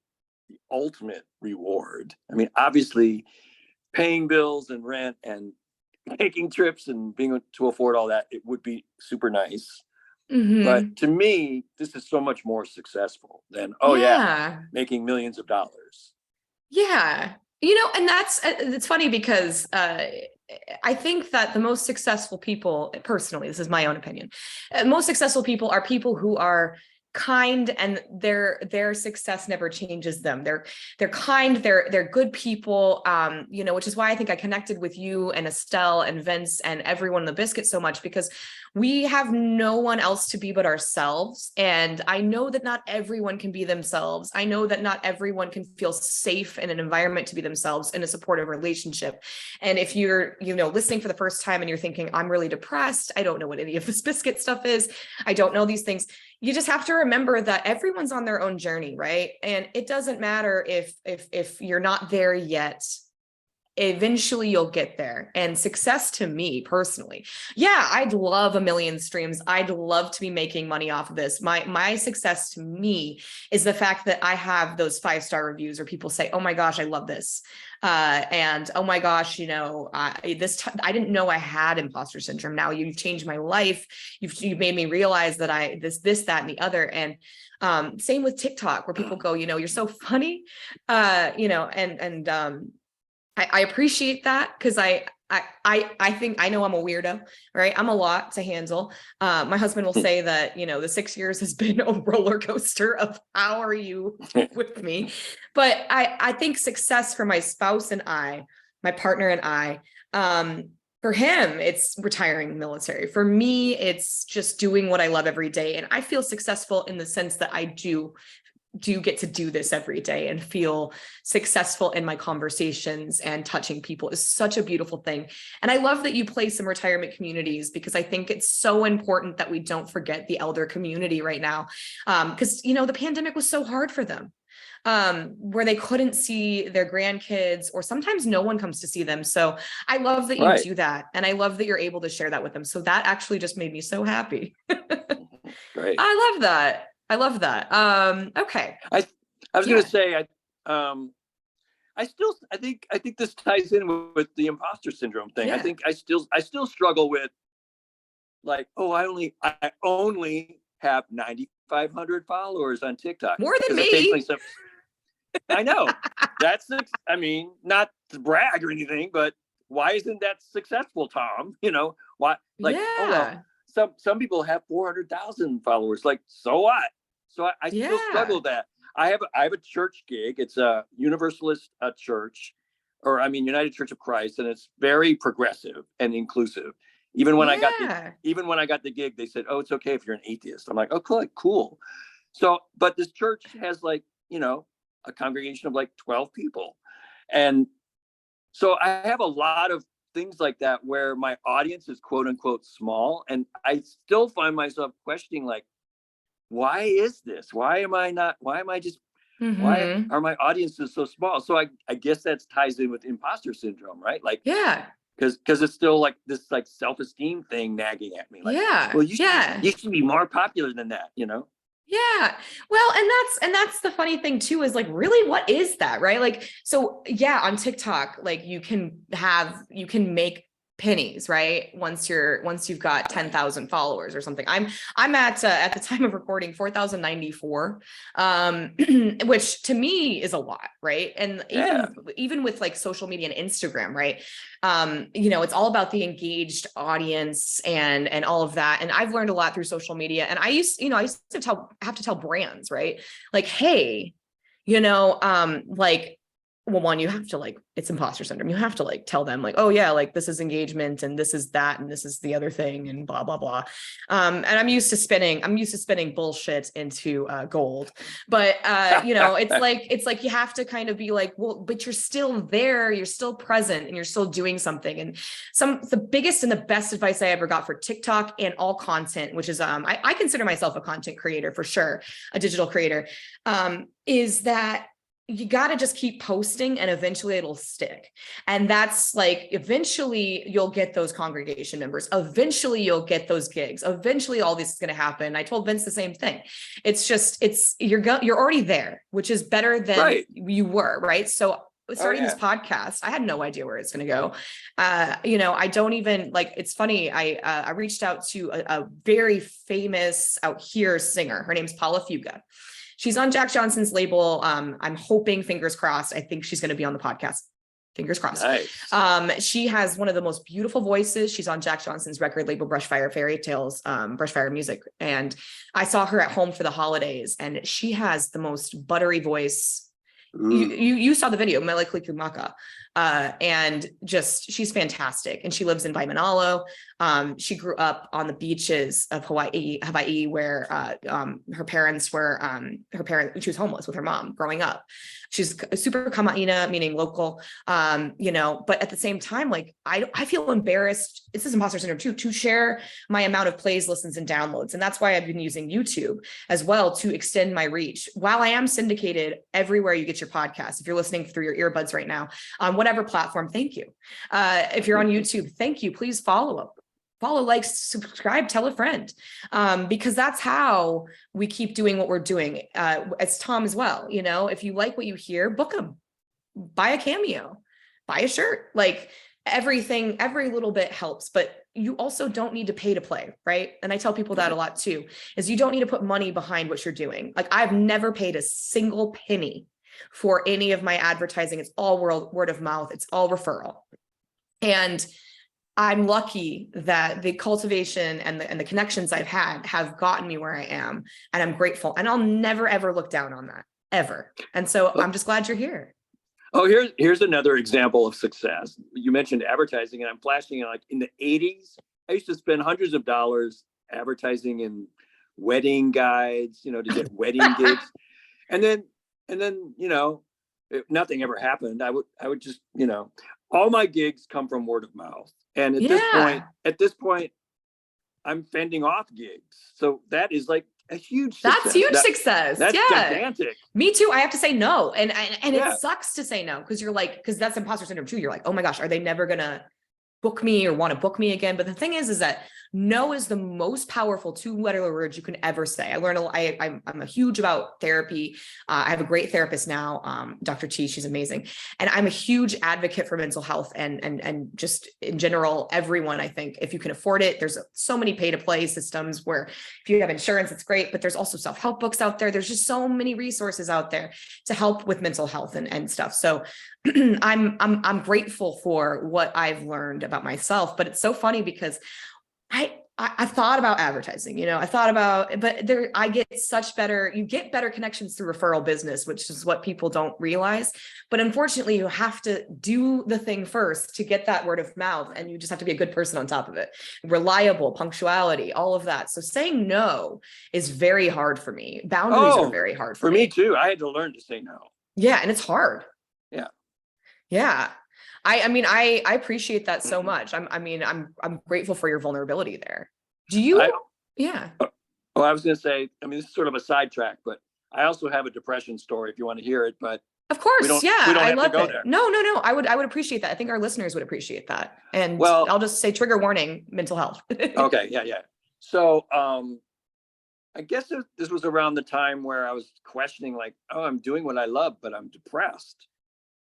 the ultimate reward. I mean, obviously paying bills and rent and taking trips and being able to afford all that, it would be super nice. But to me, this is so much more successful than, making millions of dollars. Yeah. And it's funny because I think that the most successful people, personally, this is my own opinion, most successful people are people who are kind, and their success never changes them. They're kind, they're good people, which is why I think I connected with you and Estelle and Vince and everyone in the Biscuit so much, because we have no one else to be but ourselves. And I know that not everyone can be themselves. I know that not everyone can feel safe in an environment to be themselves in a supportive relationship. And if you're, listening for the first time and you're thinking, I'm really depressed, I don't know what any of this Biscuit stuff is, I don't know these things, you just have to remember that everyone's on their own journey, right? And it doesn't matter if you're not there yet. Eventually you'll get there. And success to me personally, I'd love 1 million streams. I'd love to be making money off of this. My success to me is the fact that I have those 5-star reviews where people say, oh my gosh, I love this. And oh my gosh, I didn't know I had imposter syndrome. Now you've changed my life. You've made me realize that that, and the other. And same with TikTok, where people go, you're so funny, I appreciate that, because I think I know I'm a weirdo, right? I'm a lot to handle. My husband will say that, the 6 years has been a roller coaster of how are you with me? But I think success for my spouse and I, my partner and I, for him, it's retiring the military. For me, it's just doing what I love every day. And I feel successful in the sense that I do get to do this every day and feel successful in my conversations, and touching people is such a beautiful thing. And I love that you play some retirement communities, because I think it's so important that we don't forget the elder community right now. Because, the pandemic was so hard for them, where they couldn't see their grandkids, or sometimes no one comes to see them. So I love that you do that. And I love that you're able to share that with them. So that actually just made me so happy. Great. I love that. Okay. I was going to say, I think this ties in with the imposter syndrome thing. I think I still struggle with, like, I only have 9,500 followers on TikTok. More than me. I know that's, not to brag or anything, but why isn't that successful, Tom? Why? Like, some people have 400,000 followers. Like, so what? So I still struggle with that. I have a church gig. It's a Universalist church, or United Church of Christ, and it's very progressive and inclusive. Even when I got the gig, they said, "Oh, it's okay if you're an atheist." I'm like, "Oh, cool." So, but this church has like, a congregation of like 12 people, and so I have a lot of things like that where my audience is quote unquote small, and I still find myself questioning, like, why is this? Why am I why are my audiences so small? So I guess that ties in with imposter syndrome, right? Like, because it's still like this like self-esteem thing nagging at me. Like, well, you should be more popular than that, Yeah. Well, and that's the funny thing too, is like, really, what is that? Right. Like, so on TikTok, like you can make pennies, right? Once you've got 10,000 followers or something. I'm at the time of recording 4,094, which to me is a lot, right? And even with like social media and Instagram, right? It's all about the engaged audience and all of that. And I've learned a lot through social media. And I used to have to tell brands, right? Like, hey, like, well, one, you have to like, it's imposter syndrome. You have to like tell them like, oh yeah, like this is engagement and this is that and this is the other thing and blah blah blah. And I'm used to spinning bullshit into gold. But it's like you have to kind of be like, well, but you're still there, you're still present, and you're still doing something. And the biggest and the best advice I ever got for TikTok and all content, which is I consider myself a content creator for sure, a digital creator, is that you got to just keep posting and eventually it'll stick. And that's like, eventually you'll get those congregation members. Eventually you'll get those gigs. Eventually all this is going to happen. I told Vince the same thing. It's just, you're already there, which is better than you were. Right. So starting this podcast, I had no idea where it's going to go. I don't even like, it's funny. I reached out to a very famous out here singer. Her name's Paula Fuga. She's on Jack Johnson's label. I'm hoping, fingers crossed, I think she's going to be on the podcast. Fingers crossed. Nice. She has one of the most beautiful voices. She's on Jack Johnson's record label, Brushfire Fairy Tales, Brushfire Music. And I saw her at home for the holidays, and she has the most buttery voice. You saw the video, Melikli Kumaka. And just, she's fantastic. And she lives in Vaimanalo. She grew up on the beaches of Hawaii, where her parents were, she was homeless with her mom growing up. She's super kama'ina, meaning local, but at the same time, like, I feel embarrassed. This is imposter syndrome too, to share my amount of plays, listens, and downloads. And that's why I've been using YouTube as well to extend my reach. While I am syndicated everywhere you get your podcast, if you're listening through your earbuds right now, on whatever platform, thank you. If you're on YouTube, thank you. Please follow, like, subscribe, tell a friend, because that's how we keep doing what we're doing. As Tom as well, if you like what you hear, book them, buy a cameo, buy a shirt, like everything, every little bit helps, but you also don't need to pay to play, right? And I tell people that a lot too, is you don't need to put money behind what you're doing. Like, I've never paid a single penny for any of my advertising. It's all word of mouth. It's all referral. And I'm lucky that the cultivation and the connections I've had have gotten me where I am, and I'm grateful. And I'll never, ever look down on that, ever. And so I'm just glad you're here. Oh, here's another example of success. You mentioned advertising, and I'm flashing, like in the 80s, I used to spend hundreds of dollars advertising in wedding guides, to get wedding gigs. And then, nothing ever happened. I would just, all my gigs come from word of mouth. And at this point, I'm fending off gigs. So that is like a huge success. That's huge success. That's gigantic. Me too. I have to say no. And it sucks to say no, because you're like, because that's imposter syndrome too. You're like, oh my gosh, are they never gonna book me or want to book me again? But the thing is that no is the most powerful two-letter word you can ever say. I learned I'm a huge about therapy. I have a great therapist now, Dr. T. She's amazing, and I'm a huge advocate for mental health and just in general, everyone. I think if you can afford it, there's so many pay-to-play systems where if you have insurance, it's great. But there's also self-help books out there. There's just so many resources out there to help with mental health and stuff. So I'm grateful for what I've learned about myself. But it's so funny because I thought about advertising, but I get you get better connections through referral business, which is what people don't realize. But unfortunately, you have to do the thing first to get that word of mouth. And you just have to be a good person on top of it. Reliable, punctuality, all of that. So saying no is very hard for me. Boundaries are very hard for me. For me too. I had to learn to say no. Yeah. And it's hard. Yeah. Yeah. I appreciate that so much. I'm grateful for your vulnerability there. Do you? Yeah. Oh, I was going to say, this is sort of a sidetrack, but I also have a depression story if you want to hear it, but of course. We don't I love it. There. No. I would appreciate that. I think our listeners would appreciate that. And I'll just say trigger warning, mental health. Okay. Yeah. So, I guess this was around the time where I was questioning, like, I'm doing what I love, but I'm depressed.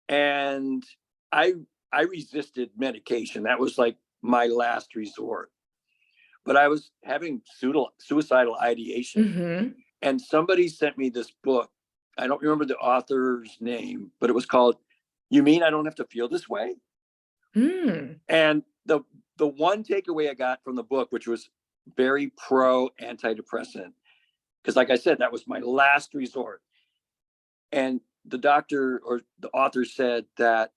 And I resisted medication. That was like my last resort. But I was having suicidal ideation. Mm-hmm. And somebody sent me this book. I don't remember the author's name, but it was called You Mean I Don't Have to Feel This Way? Mm. And the one takeaway I got from the book, which was very pro antidepressant, because like I said, that was my last resort. And the doctor or the author said that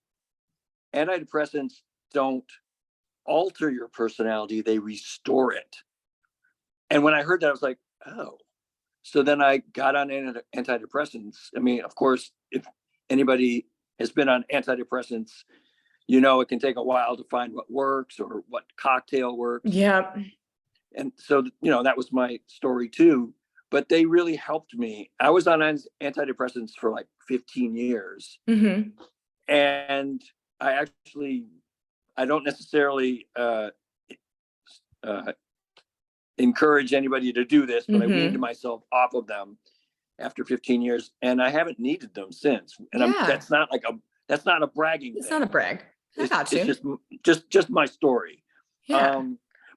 antidepressants don't alter your personality, they restore it. And when I heard that, I was like, oh. So then I got on antidepressants. I mean, of course, if anybody has been on antidepressants, you know, it can take a while to find what works or what cocktail works. Yeah. And so, you know, that was my story too. But they really helped me. I was on antidepressants for like 15 years. Mm-hmm. And I don't necessarily encourage anybody to do this, but I weaned myself off of them after 15 years, and I haven't needed them since. And that's not a bragging thing. It's not a brag. I got you. It's just my story. Yeah.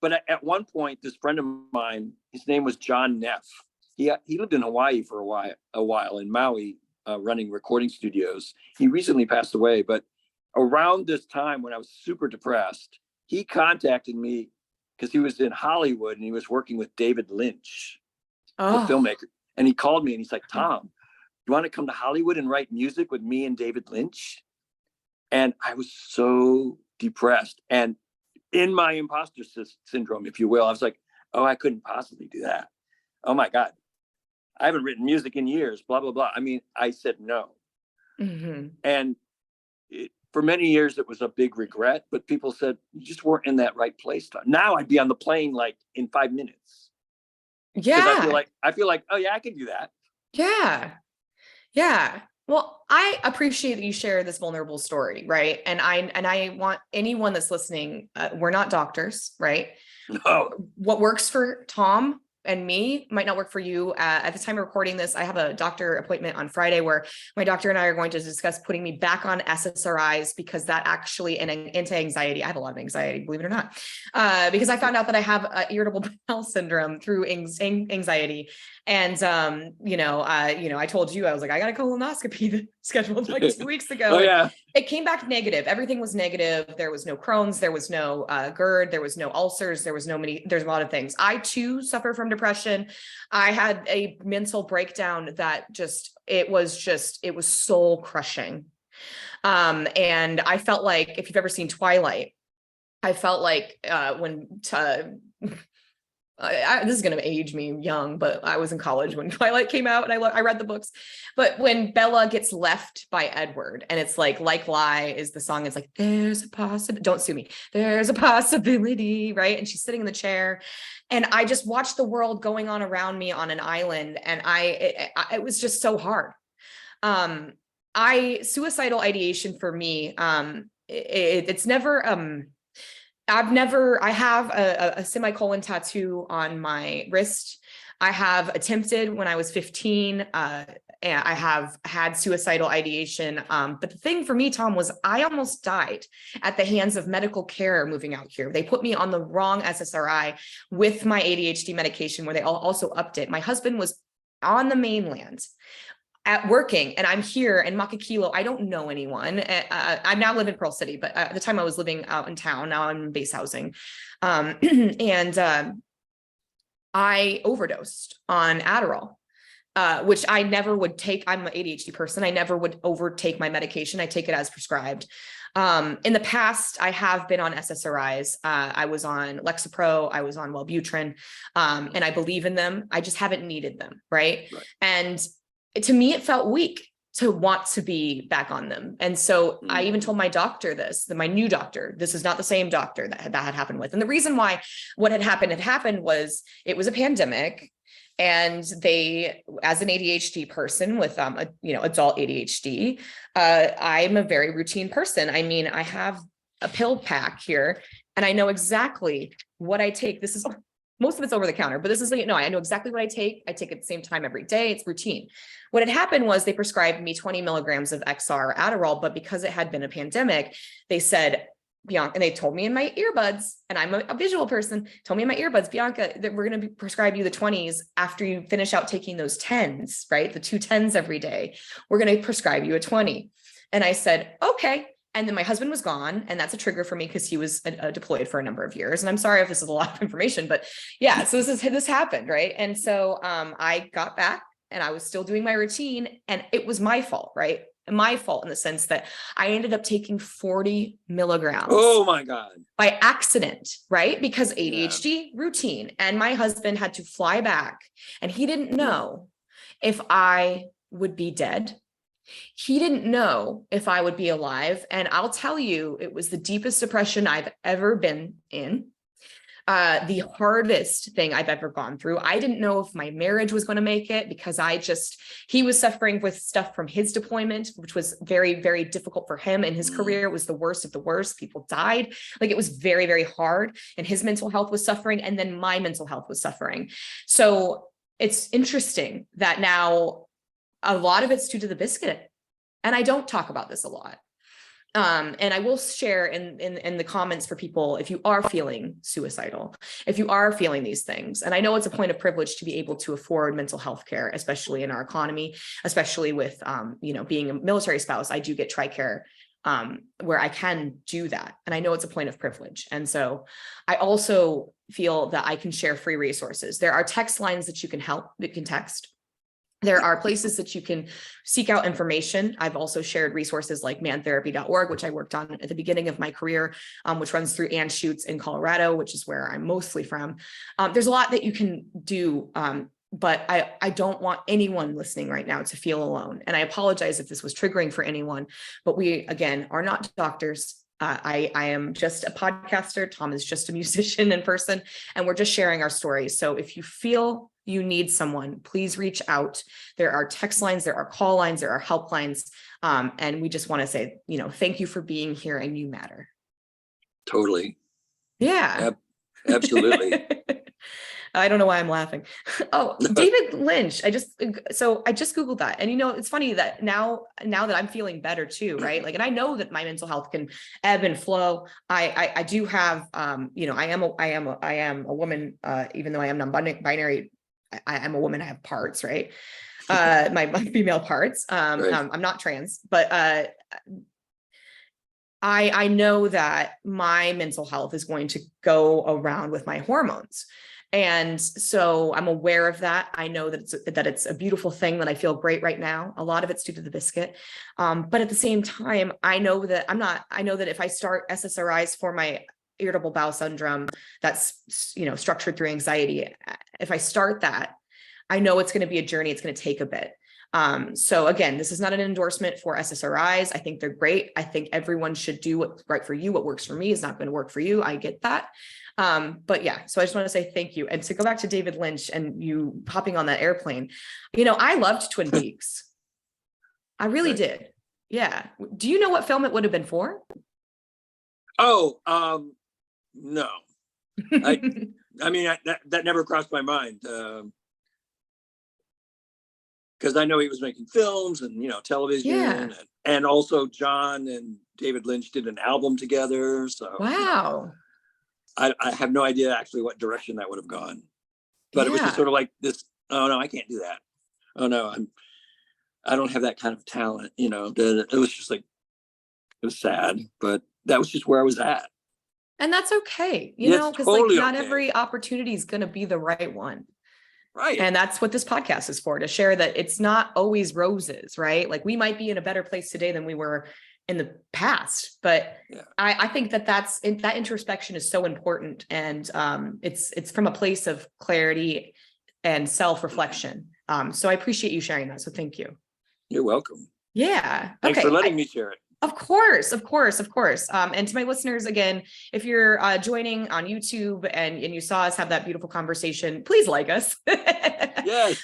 But at one point, this friend of mine, his name was John Neff. He lived in Hawaii for a while in Maui, running recording studios. He recently passed away, but around this time when I was super depressed, he contacted me because he was in Hollywood and he was working with David Lynch, the filmmaker. And he called me and he's like, Tom, you want to come to Hollywood and write music with me and David Lynch? And I was so depressed. And in my imposter syndrome, if you will, I was like, oh, I couldn't possibly do that. Oh my God. I haven't written music in years, blah, blah, blah. I mean, I said no. Mm-hmm. And for many years, it was a big regret, but people said, you just weren't in that right place. Now I'd be on the plane like in 5 minutes. Yeah. I feel like, oh yeah, I can do that. Yeah. Yeah. Well, I appreciate that you share this vulnerable story, right? And I want anyone that's listening, we're not doctors, right? No. What works for Tom and me might not work for you. At the time of recording this, I have a doctor appointment on Friday where my doctor and I are going to discuss putting me back on SSRIs because that actually, and anti-anxiety, I have a lot of anxiety, believe it or not, because I found out that I have irritable bowel syndrome through anxiety. And, I told you, I was like, I got a colonoscopy scheduled like 2 weeks ago. Oh, yeah. It came back negative. Everything was negative. There was no Crohn's. There was no GERD. There was no ulcers. There's a lot of things. I too suffer from depression. I had a mental breakdown that it was soul crushing. And I felt like, if you've ever seen Twilight, I felt like this is going to age me young, but I was in college when Twilight came out and I read the books. But when Bella gets left by Edward, and it's like Lie is the song. It's like, there's a possibility. Don't sue me. There's a possibility. Right. And she's sitting in the chair and I just watched the world going on around me on an island. And it was just so hard. Suicidal ideation for me, it's never, I have a semicolon tattoo on my wrist. I have attempted when I was 15. And I have had suicidal ideation. But the thing for me, Tom, was I almost died at the hands of medical care moving out here. They put me on the wrong SSRI with my ADHD medication where they also upped it. My husband was on the mainland at working, and I'm here in Makakilo. I don't know anyone. I now live in Pearl City, but at the time I was living out in town. Now I'm in base housing. I overdosed on Adderall, which I never would take. I'm an ADHD person. I never would overtake my medication. I take it as prescribed. In the past, I have been on SSRIs. I was on Lexapro, I was on Wellbutrin, and I believe in them. I just haven't needed them, right? And to me, it felt weak to want to be back on them. And so I even told my doctor my new doctor, this is not the same doctor that had happened with. And the reason why what had happened was it was a pandemic. And they, as an ADHD person with, adult ADHD, I'm a very routine person. I mean, I have a pill pack here and I know exactly what I take. Most of it's over the counter, but this is, I know exactly what I take. I take it at the same time every day. It's routine. What had happened was they prescribed me 20 milligrams of XR Adderall, but because it had been a pandemic, they said, Bianca, and they told me in my earbuds, and I'm a visual person, told me in my earbuds, Bianca, that we're going to prescribe you the 20s after you finish out taking those 10s, right? The 2 10s every day. We're going to prescribe you a 20. And I said, okay. And then my husband was gone. And that's a trigger for me because he was deployed for a number of years. And I'm sorry if this is a lot of information, but yeah, so this happened, right? And so I got back and I was still doing my routine, and it was my fault, right? My fault in the sense that I ended up taking 40 milligrams. Oh my God. By accident, right? Because ADHD routine. And my husband had to fly back, and he didn't know if I would be dead. He didn't know if I would be alive. And I'll tell you, it was the deepest depression I've ever been in. The hardest thing I've ever gone through. I didn't know if my marriage was going to make it because he was suffering with stuff from his deployment, which was very, very difficult for him. And his career was the worst of the worst. People died. Like, it was very, very hard. And his mental health was suffering. And then my mental health was suffering. So it's interesting that now a lot of it's due to the Biscuit. And I don't talk about this a lot. And I will share in the comments for people, if you are feeling suicidal, if you are feeling these things, and I know it's a point of privilege to be able to afford mental health care, especially in our economy, especially with, being a military spouse. I do get TRICARE, where I can do that. And I know it's a point of privilege. And so I also feel that I can share free resources. There are text lines that you can text. There are places that you can seek out information. I've also shared resources like mantherapy.org, which I worked on at the beginning of my career, which runs through Anschutz in Colorado, which is where I'm mostly from. There's a lot that you can do, but I don't want anyone listening right now to feel alone. And I apologize if this was triggering for anyone, but we, again, are not doctors. I am just a podcaster. Tom is just a musician in person, and we're just sharing our stories. So if you feel you need someone, please reach out. There are text lines, there are call lines, there are helplines. And we just want to say, thank you for being here, and you matter. Totally. Yeah. Absolutely. I don't know why I'm laughing. Oh, David Lynch. I just Googled that. And it's funny that now that I'm feeling better too, right? Like, and I know that my mental health can ebb and flow. I do have, I am a woman, even though I am non-binary, I am a woman, I have parts, right? My female parts. Right. I'm not trans, but I know that my mental health is going to go around with my hormones. And so I'm aware of that. I know that it's a beautiful thing, that I feel great right now. A lot of it's due to the Biscuit. But at the same time, I know that if I start SSRIs for my irritable bowel syndrome, that's, structured through anxiety. If I start that, I know it's going to be a journey. It's going to take a bit. So again, this is not an endorsement for SSRIs. I think they're great. I think everyone should do what's right for you. What works for me is not going to work for you. I get that. But yeah, so I just want to say thank you. And to go back to David Lynch and you hopping on that airplane, I loved Twin Peaks. I really did. Yeah. Do you know what film it would have been for? Oh, no. I mean, that never crossed my mind. Because I know he was making films and, television, and also John and David Lynch did an album together. So wow. I have no idea actually what direction that would have gone, but it was just sort of like this. Oh no, I can't do that. Oh no, I don't have that kind of talent. It was just like, it was sad, but that was just where I was at. And that's okay, because totally not okay. every opportunity is going to be the right one. Right. And that's what this podcast is for, to share that it's not always roses, right? Like, we might be in a better place today than we were in the past, but I think that introspection is so important. And it's from a place of clarity and self-reflection. So I appreciate you sharing that. So thank you. You're welcome. Yeah. Thanks for letting me share it. Of course. And to my listeners, again, if you're joining on YouTube and you saw us have that beautiful conversation, please like us. Yes.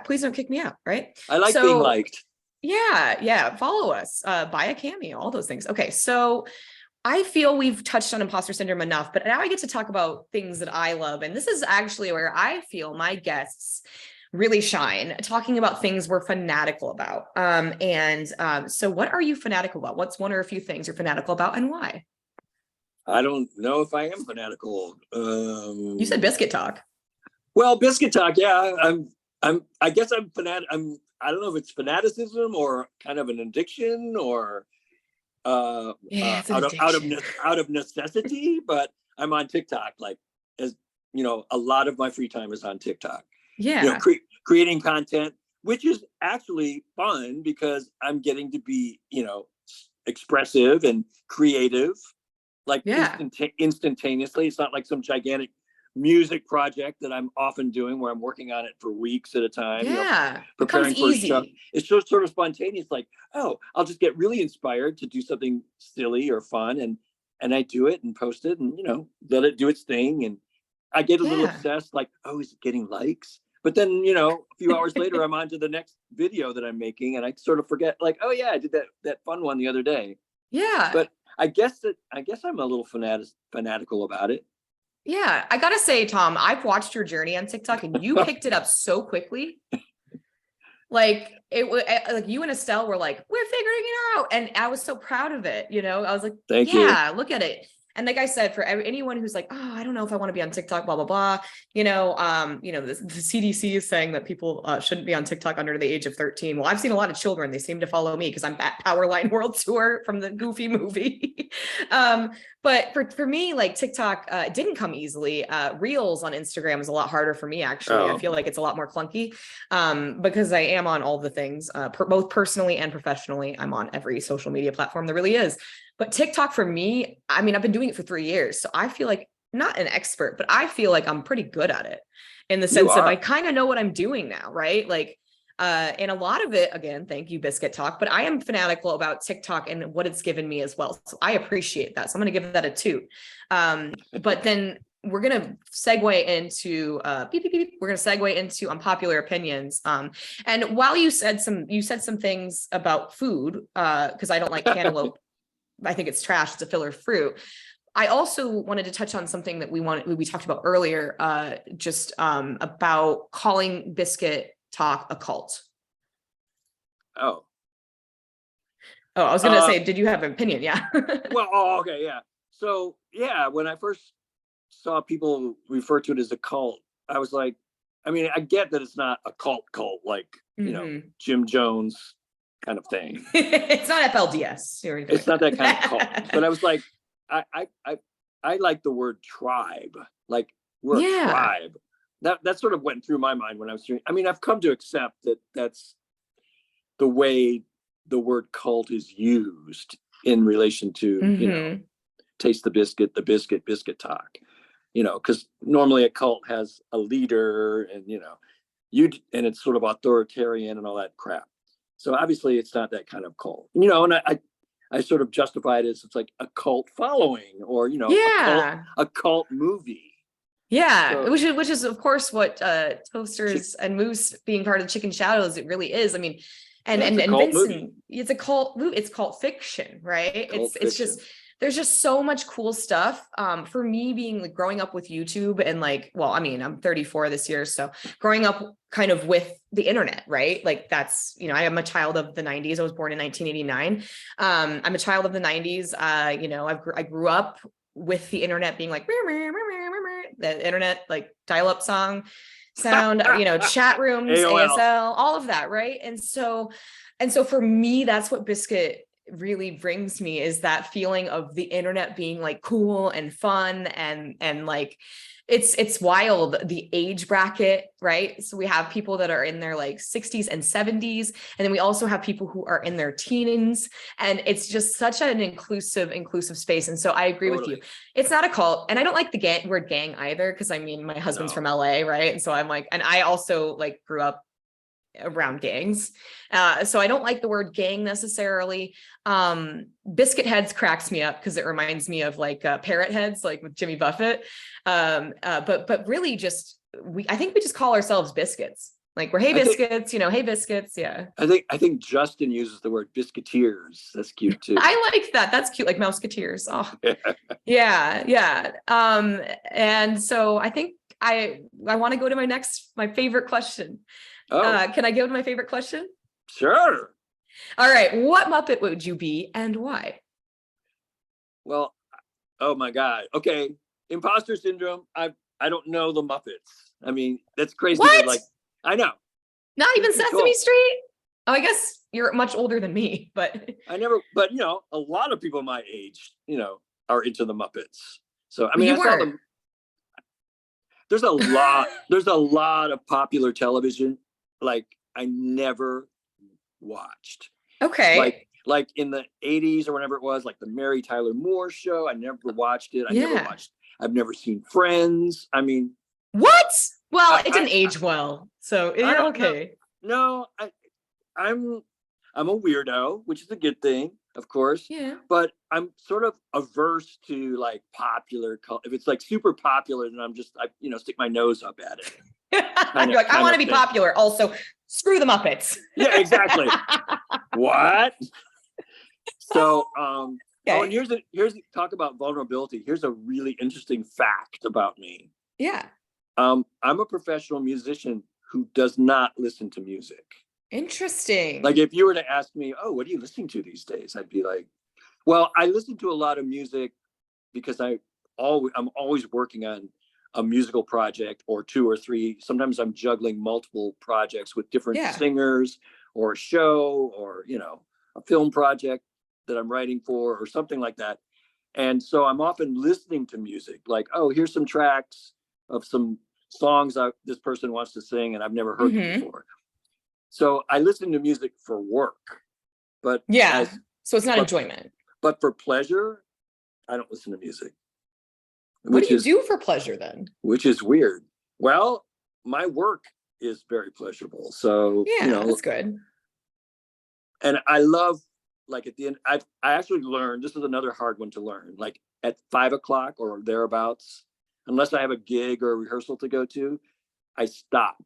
Please don't kick me out. Right. I like being liked. Yeah. Follow us, buy a cameo, all those things. Okay. So I feel we've touched on imposter syndrome enough, but now I get to talk about things that I love. And this is actually where I feel my guests really shine, talking about things we're fanatical about. So what are you fanatical about? What's one or a few things you're fanatical about, and why? I don't know if I am fanatical. You said Biscuit Talk. Well, Biscuit Talk, yeah. I guess I'm fanatic. I don't know if it's fanaticism or kind of an addiction or Yeah, it's an out of addiction. out of necessity. But I'm on TikTok, like, as you know, a lot of my free time is on TikTok. You know, Yeah, creating content, which is actually fun because I'm getting to be, you know, expressive and creative, like yeah, instantaneously. It's not like some gigantic music project that I'm often doing where I'm working on it for weeks at a time, you know, yeah. It comes preparing for a show. easy. It's just sort of spontaneous, like, oh, I'll just get really inspired to do something silly or fun, and I do it and post it and, you know, let it do its thing. And I get a little Yeah. obsessed, like, oh, is it getting likes? But then, you know, a few hours later, I'm on to the next video that I'm making, and I sort of forget, like, oh yeah, I did that fun one the other day. Yeah. But I guess I'm a little fanatical about it. Yeah. I gotta say, Tom, I've watched your journey on TikTok and you picked it up so quickly. Like it was like you and Estelle were like, we're figuring it out. And I was so proud of it. You know, I was like, Thank you. yeah, look at it. And like I said, for anyone who's like, oh, I don't know if I want to be on TikTok, blah, blah, blah. The CDC is saying that people shouldn't be on TikTok under the age of 13. Well, I've seen a lot of children. They seem to follow me because I'm at Powerline World Tour from the Goofy movie. But for me, like TikTok, it didn't come easily. Reels on Instagram is a lot harder for me, actually. I Oh, feel like it's a lot more clunky because I am on all the things, both personally and professionally. I'm on every social media platform there really is. But TikTok for me, I mean, I've been doing it for 3 years. So I feel like not an expert, but I feel like I'm pretty good at it in the you sense of I are. kind of know what I'm doing now, right? Like, and a lot of it, again, thank you, Biscuit Talk, but I am fanatical about TikTok and what it's given me as well. So I appreciate that. So I'm going to give that a 2. But then we're going to segue into we're going to segue into unpopular opinions. And while you said some things about food, because I don't like cantaloupe. I think it's trash. It's a filler fruit. I also wanted to touch on something that we talked about earlier, just about calling Biscuit Talk a cult. Oh. Oh, I was going to say, did you have an opinion? Yeah. Well, oh, okay, yeah. So yeah, when I first saw people refer to it as a cult, I was like, I mean, I get that it's not a cult like, you know, Jim Jones kind of thing. It's not FLDS or anything. It's not that kind of cult. But I was like, I like the word tribe. Like, we're a tribe. That sort of went through my mind when I was doing. I mean, I've come to accept that that's the way the word cult is used in relation to, you know, taste the biscuit talk. You know, because normally a cult has a leader, and you know, and it's sort of authoritarian and all that crap. So obviously it's not that kind of cult, you know. And I sort of justify it as it's like a cult following, or you know, a cult movie. Yeah, so, which is of course what Toasters and Moose being part of the Chicken Shadows, it really is. I mean, and Vincent, it's a cult. It's cult fiction, right? It's just, there's just so much cool stuff. For me, being like growing up with YouTube and like, well, I mean, I'm 34 this year, so growing up kind of with the internet, right? Like that's, you know, I am a child of the 90s. I was born in 1989. I'm a child of the 90s. You know, I grew up with the internet being like the internet, like dial-up sound, you know, chat rooms, ASL, all of that, right? And so for me, that's what Biscuit really brings me, is that feeling of the internet being like cool and fun and like it's wild, the age bracket, right? So we have people that are in their like 60s and 70s, and then we also have people who are in their teens, and it's just such an inclusive space. And so I agree with you, it's not a cult. And I don't like the word gang either, because I mean, my husband's from LA, right? And so I'm like, and I also like grew up around gangs, so I don't like the word gang necessarily. Biscuit heads cracks me up because it reminds me of like parrot heads, like with Jimmy Buffett. But really, just I think we just call ourselves biscuits. Like we're biscuits, you know, hey biscuits. Yeah. I think Justin uses the word biscuiteers. That's cute too. I like that. That's cute, like mouseketeers. Oh, yeah. And so I think I want to go to my favorite question. Can I go to my favorite question? Sure. All right. What Muppet would you be and why? Well, Oh my God. Okay. Imposter syndrome. I don't know the Muppets. I mean, that's crazy. What? Like, I know. Not even Pretty Sesame cool. Street? Oh, I guess you're much older than me, but I never, but a lot of people my age, are into the Muppets. So, I mean, you I saw weren't. them. There's a lot of popular television. Like I never watched. Okay. Like in the 80s or whenever it was, like the Mary Tyler Moore show. I never watched it. Yeah. I've never seen Friends. I mean, What? Well, it didn't I age well, so I you're don't know. okay. No, I'm I'm a weirdo, which is a good thing, of course. Yeah. But I'm sort of averse to like popular. If it's like super popular, then I'm just stick my nose up at it. You're like, I want to be popular. Also, screw the Muppets. Yeah, exactly. What? So, Okay. oh, and here's talk about vulnerability. Here's a really interesting fact about me. Yeah. I'm a professional musician who does not listen to music. Interesting. Like if you were to ask me, oh, what are you listening to these days? I'd be like, well, I listen to a lot of music because I'm always working on a musical project or two or three. Sometimes I'm juggling multiple projects with different singers or a show or, a film project that I'm writing for or something like that. And so I'm often listening to music like, oh, here's some tracks of some songs this person wants to sing and I've never heard them before. So I listen to music for work, but so it's not enjoyment. But for pleasure, I don't listen to music. What do you do for pleasure then? Which is weird. Well, my work is very pleasurable. So that's good. And I love, like at the end, I actually learned, this is another hard one to learn, like at 5 o'clock or thereabouts, unless I have a gig or a rehearsal to go to, I stop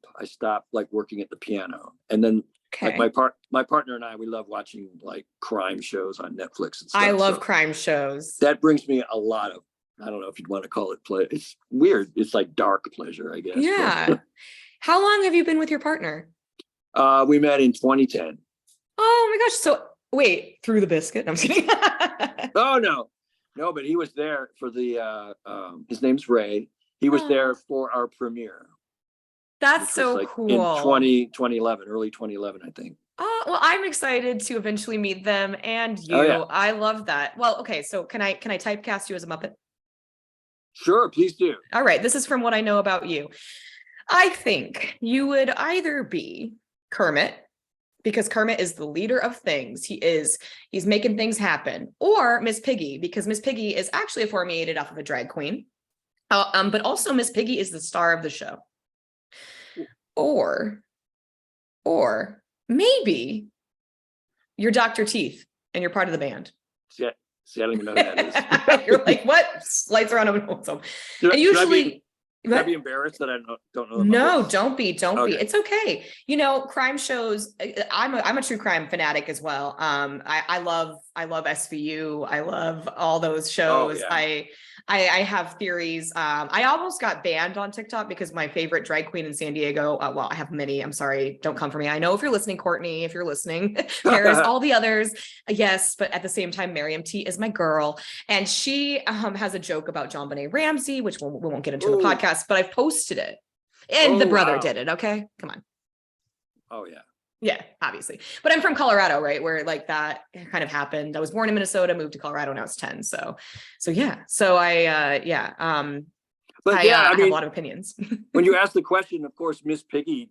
like working at the piano. And then like my partner and I, we love watching like crime shows on Netflix and stuff. I love crime shows. That brings me a lot of, I don't know if you'd want to call it play. It's weird. It's like dark pleasure, I guess. Yeah. How long have you been with your partner? We met in 2010. Oh my gosh. So wait, through the Biscuit? No, I'm kidding. Oh, no, but he was there for the, his name's Ray. He was there for our premiere. That's so like cool. In 2011, early 2011, I think. Oh, well, I'm excited to eventually meet them and you. Oh, yeah. I love that. Well, okay. So can I typecast you as a Muppet? Sure, please do. All right. This is from what I know about you. I think you would either be Kermit, because Kermit is the leader of things. He's making things happen, or Miss Piggy, because Miss Piggy is actually formulated off of a drag queen. But also Miss Piggy is the star of the show. Or maybe you're Dr. Teeth and you're part of the band. See, I don't even know who that is. You're like, what? Lights are on. And usually, should I be embarrassed that I don't know? No, don't be. It's okay. Crime shows. I'm a true crime fanatic as well. I love SVU. I love all those shows. Oh, yeah. I have theories. I almost got banned on TikTok because my favorite drag queen in San Diego. Well, I have many. I'm sorry. Don't come for me. I know if you're listening, Courtney, if you're listening, Paris, all the others. Yes. But at the same time, Miriam T is my girl. And she has a joke about JonBenet Ramsey, which we won't get into the podcast, but I've posted it. And the brother did it. Okay. Come on. Oh, yeah. Yeah, obviously. But I'm from Colorado, right? Where like that kind of happened. I was born in Minnesota, moved to Colorado, now it's 10. So yeah. So I have a lot of opinions. When you ask the question, of course, Miss Piggy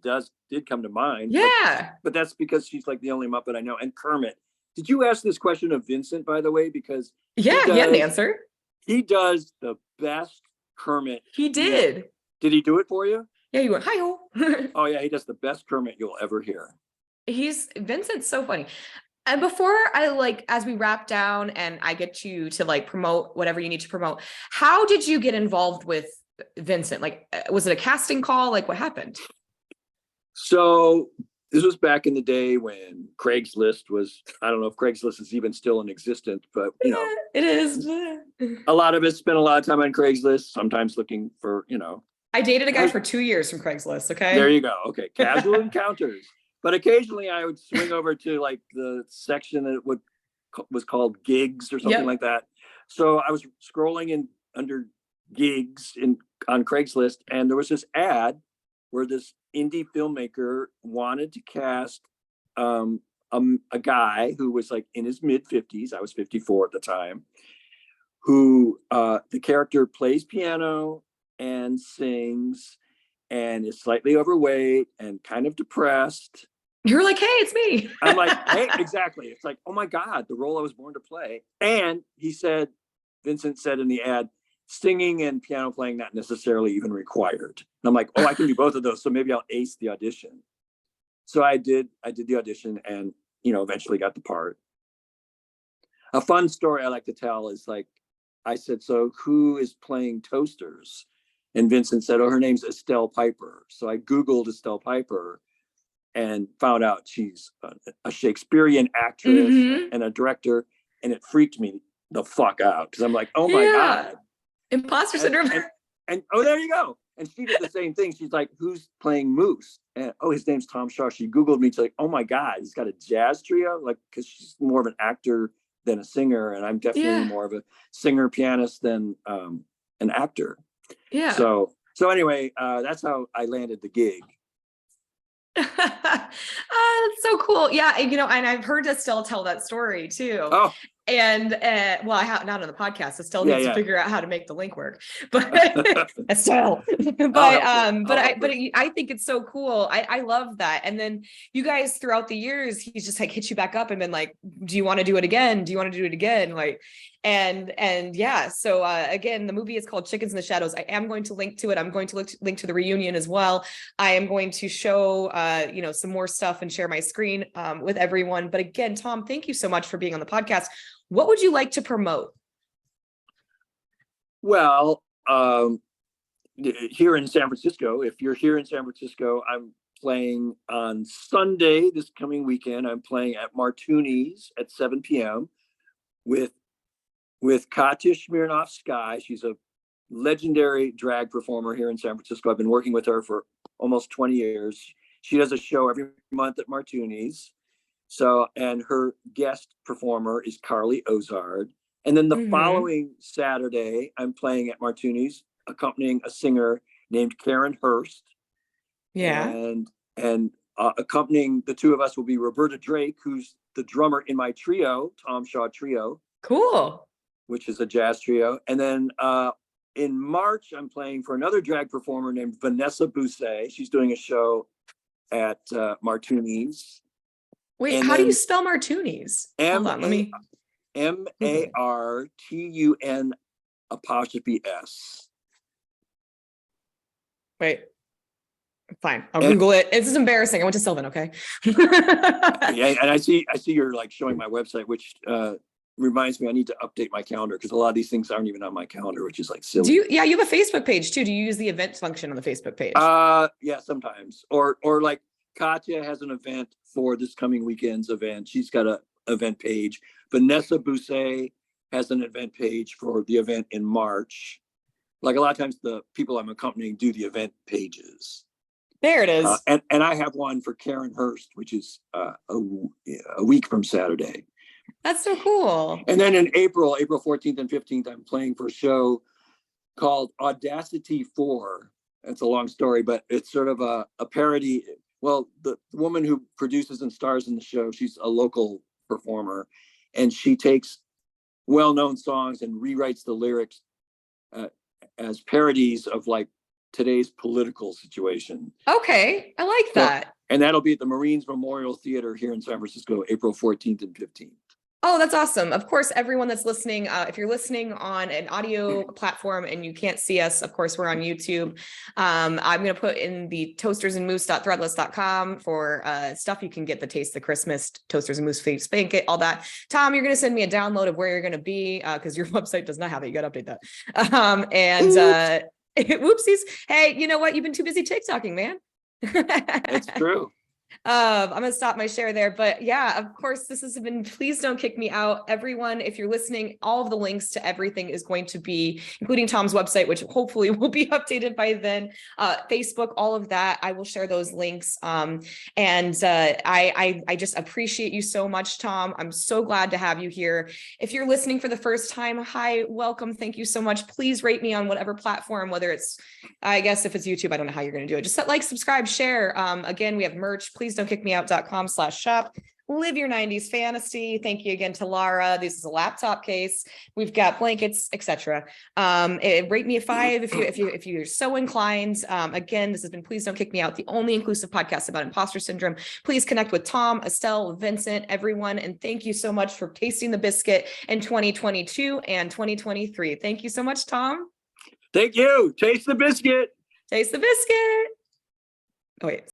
did come to mind. Yeah. But that's because she's like the only Muppet I know. And Kermit. Did you ask this question of Vincent, by the way? Because he had an answer. He does the best Kermit. He did. Did he do it for you? Yeah, you went, hi-ho. Oh yeah, he does the best Kermit you'll ever hear. Vincent's so funny. And before as we wrap down and I get you to like promote whatever you need to promote, how did you get involved with Vincent? Like, was it a casting call? Like, what happened? So this was back in the day when Craigslist was, I don't know if Craigslist is even still in existence, but it is. A lot of us spent a lot of time on Craigslist, sometimes looking for, I dated a guy for 2 years from Craigslist. Okay. There you go. Okay. Casual encounters. But occasionally I would swing over to like the section that was called gigs or something like that. So I was scrolling in under gigs on Craigslist, and there was this ad where this indie filmmaker wanted to cast a guy who was like in his mid 50s. I was 54 at the time. Who the character plays piano and sings, and is slightly overweight and kind of depressed. You're like, hey, it's me. I'm like, hey, exactly. It's like, oh my God, the role I was born to play. And Vincent said in the ad, singing and piano playing not necessarily even required. And I'm like, oh, I can do both of those. So maybe I'll ace the audition. So I did the audition, and, eventually got the part. A fun story I like to tell is like, I said, so who is playing Toasters? And Vincent said, oh, her name's Estelle Piper. So I Googled Estelle Piper and found out she's a Shakespearean actress and a director. And it freaked me the fuck out, because I'm like, oh my God. Imposter syndrome. And oh, there you go. And she did the same thing. She's like, who's playing Moose? And oh, his name's Tom Shaw. She Googled me. She's like, oh my God, he's got a jazz trio. Like, because she's more of an actor than a singer, and I'm definitely more of a singer pianist than an actor. Yeah. So anyway, that's how I landed the gig. That's so cool. Yeah, and I've heard Estelle tell that story too. Oh. And well, I have not on the podcast. Estelle needs to figure out how to make the link work. But Estelle. I think it's so cool. I love that. And then you guys throughout the years, he's just like hit you back up and been like, do you want to do it again? Do you want to do it again? Like, and yeah. So again, the movie is called Chickens in the Shadows. I am going to link to it. I'm going to link to the reunion as well. I am going to show some more stuff and share my screen with everyone. But again, Tom, thank you so much for being on the podcast. What would you like to promote? Well, here in San Francisco, if you're here in San Francisco, I'm playing on Sunday, this coming weekend. I'm playing at Martuni's at 7 p.m. with Katya Smirnoff-Sky. She's a legendary drag performer here in San Francisco. I've been working with her for almost 20 years. She does a show every month at Martuni's. So, and her guest performer is Carly Ozard. And then the following Saturday, I'm playing at Martuni's, accompanying a singer named Karen Hurst. Yeah. And accompanying the two of us will be Roberta Drake, who's the drummer in my trio, Tom Shaw Trio. Cool. Which is a jazz trio. And then in March, I'm playing for another drag performer named Vanessa Bousset. She's doing a show at Martuni's. Wait, how do you spell Martuni's? Hold on, let me. MARTUN''S. Wait, fine. I'll Google it. This is embarrassing. I went to Sylvan, okay? Yeah, and I see you're like showing my website, which reminds me I need to update my calendar, because a lot of these things aren't even on my calendar, which is like silly. You have a Facebook page too. Do you use the event function on the Facebook page? Yeah, sometimes. Or like Katya has an event for this coming weekend's event. She's got an event page. Vanessa Bousset has an event page for the event in March. Like a lot of times the people I'm accompanying do the event pages. There it is. And I have one for Karen Hurst, which is a week from Saturday. That's so cool. And then in April 14th and 15th, I'm playing for a show called Audacity 4. It's a long story, but it's sort of a parody. Well, the woman who produces and stars in the show, she's a local performer, and she takes well-known songs and rewrites the lyrics as parodies of like today's political situation. Okay, I like that. And that'll be at the Marines Memorial Theater here in San Francisco, April 14th and 15th. Oh, that's awesome. Of course, everyone that's listening, if you're listening on an audio platform and you can't see us, of course, we're on YouTube. I'm going to put in the toastersandmoose.threadless.com for stuff you can get, the Taste the Christmas, Toasters and Moose face blanket, all that. Tom, you're going to send me a download of where you're going to be because your website does not have it. You got to update that. Whoopsies. Hey, you know what? You've been too busy TikToking, man. It's true. I'm gonna stop my share there, but yeah, of course, this has been, please don't kick me out. Everyone, if you're listening, all of the links to everything is going to be, including Tom's website, which hopefully will be updated by then, Facebook, all of that. I will share those links. I just appreciate you so much, Tom. I'm so glad to have you here. If you're listening for the first time, hi, welcome. Thank you so much. Please rate me on whatever platform, whether it's, I guess if it's YouTube, I don't know how you're going to do it. Just like, subscribe, share. Again, we have merch. Please don't kick me out.com/shop. Live your 90s fantasy. Thank you again to Lara. This is a laptop case. We've got blankets, etc. Rate me a 5 if you're so inclined. Again, this has been Please Don't Kick Me Out, the only inclusive podcast about imposter syndrome. Please connect with Tom, Estelle, Vincent, everyone, and thank you so much for tasting the biscuit in 2022 and 2023. Thank you so much, Tom. Thank you. Taste the biscuit. Taste the biscuit. Oh, wait.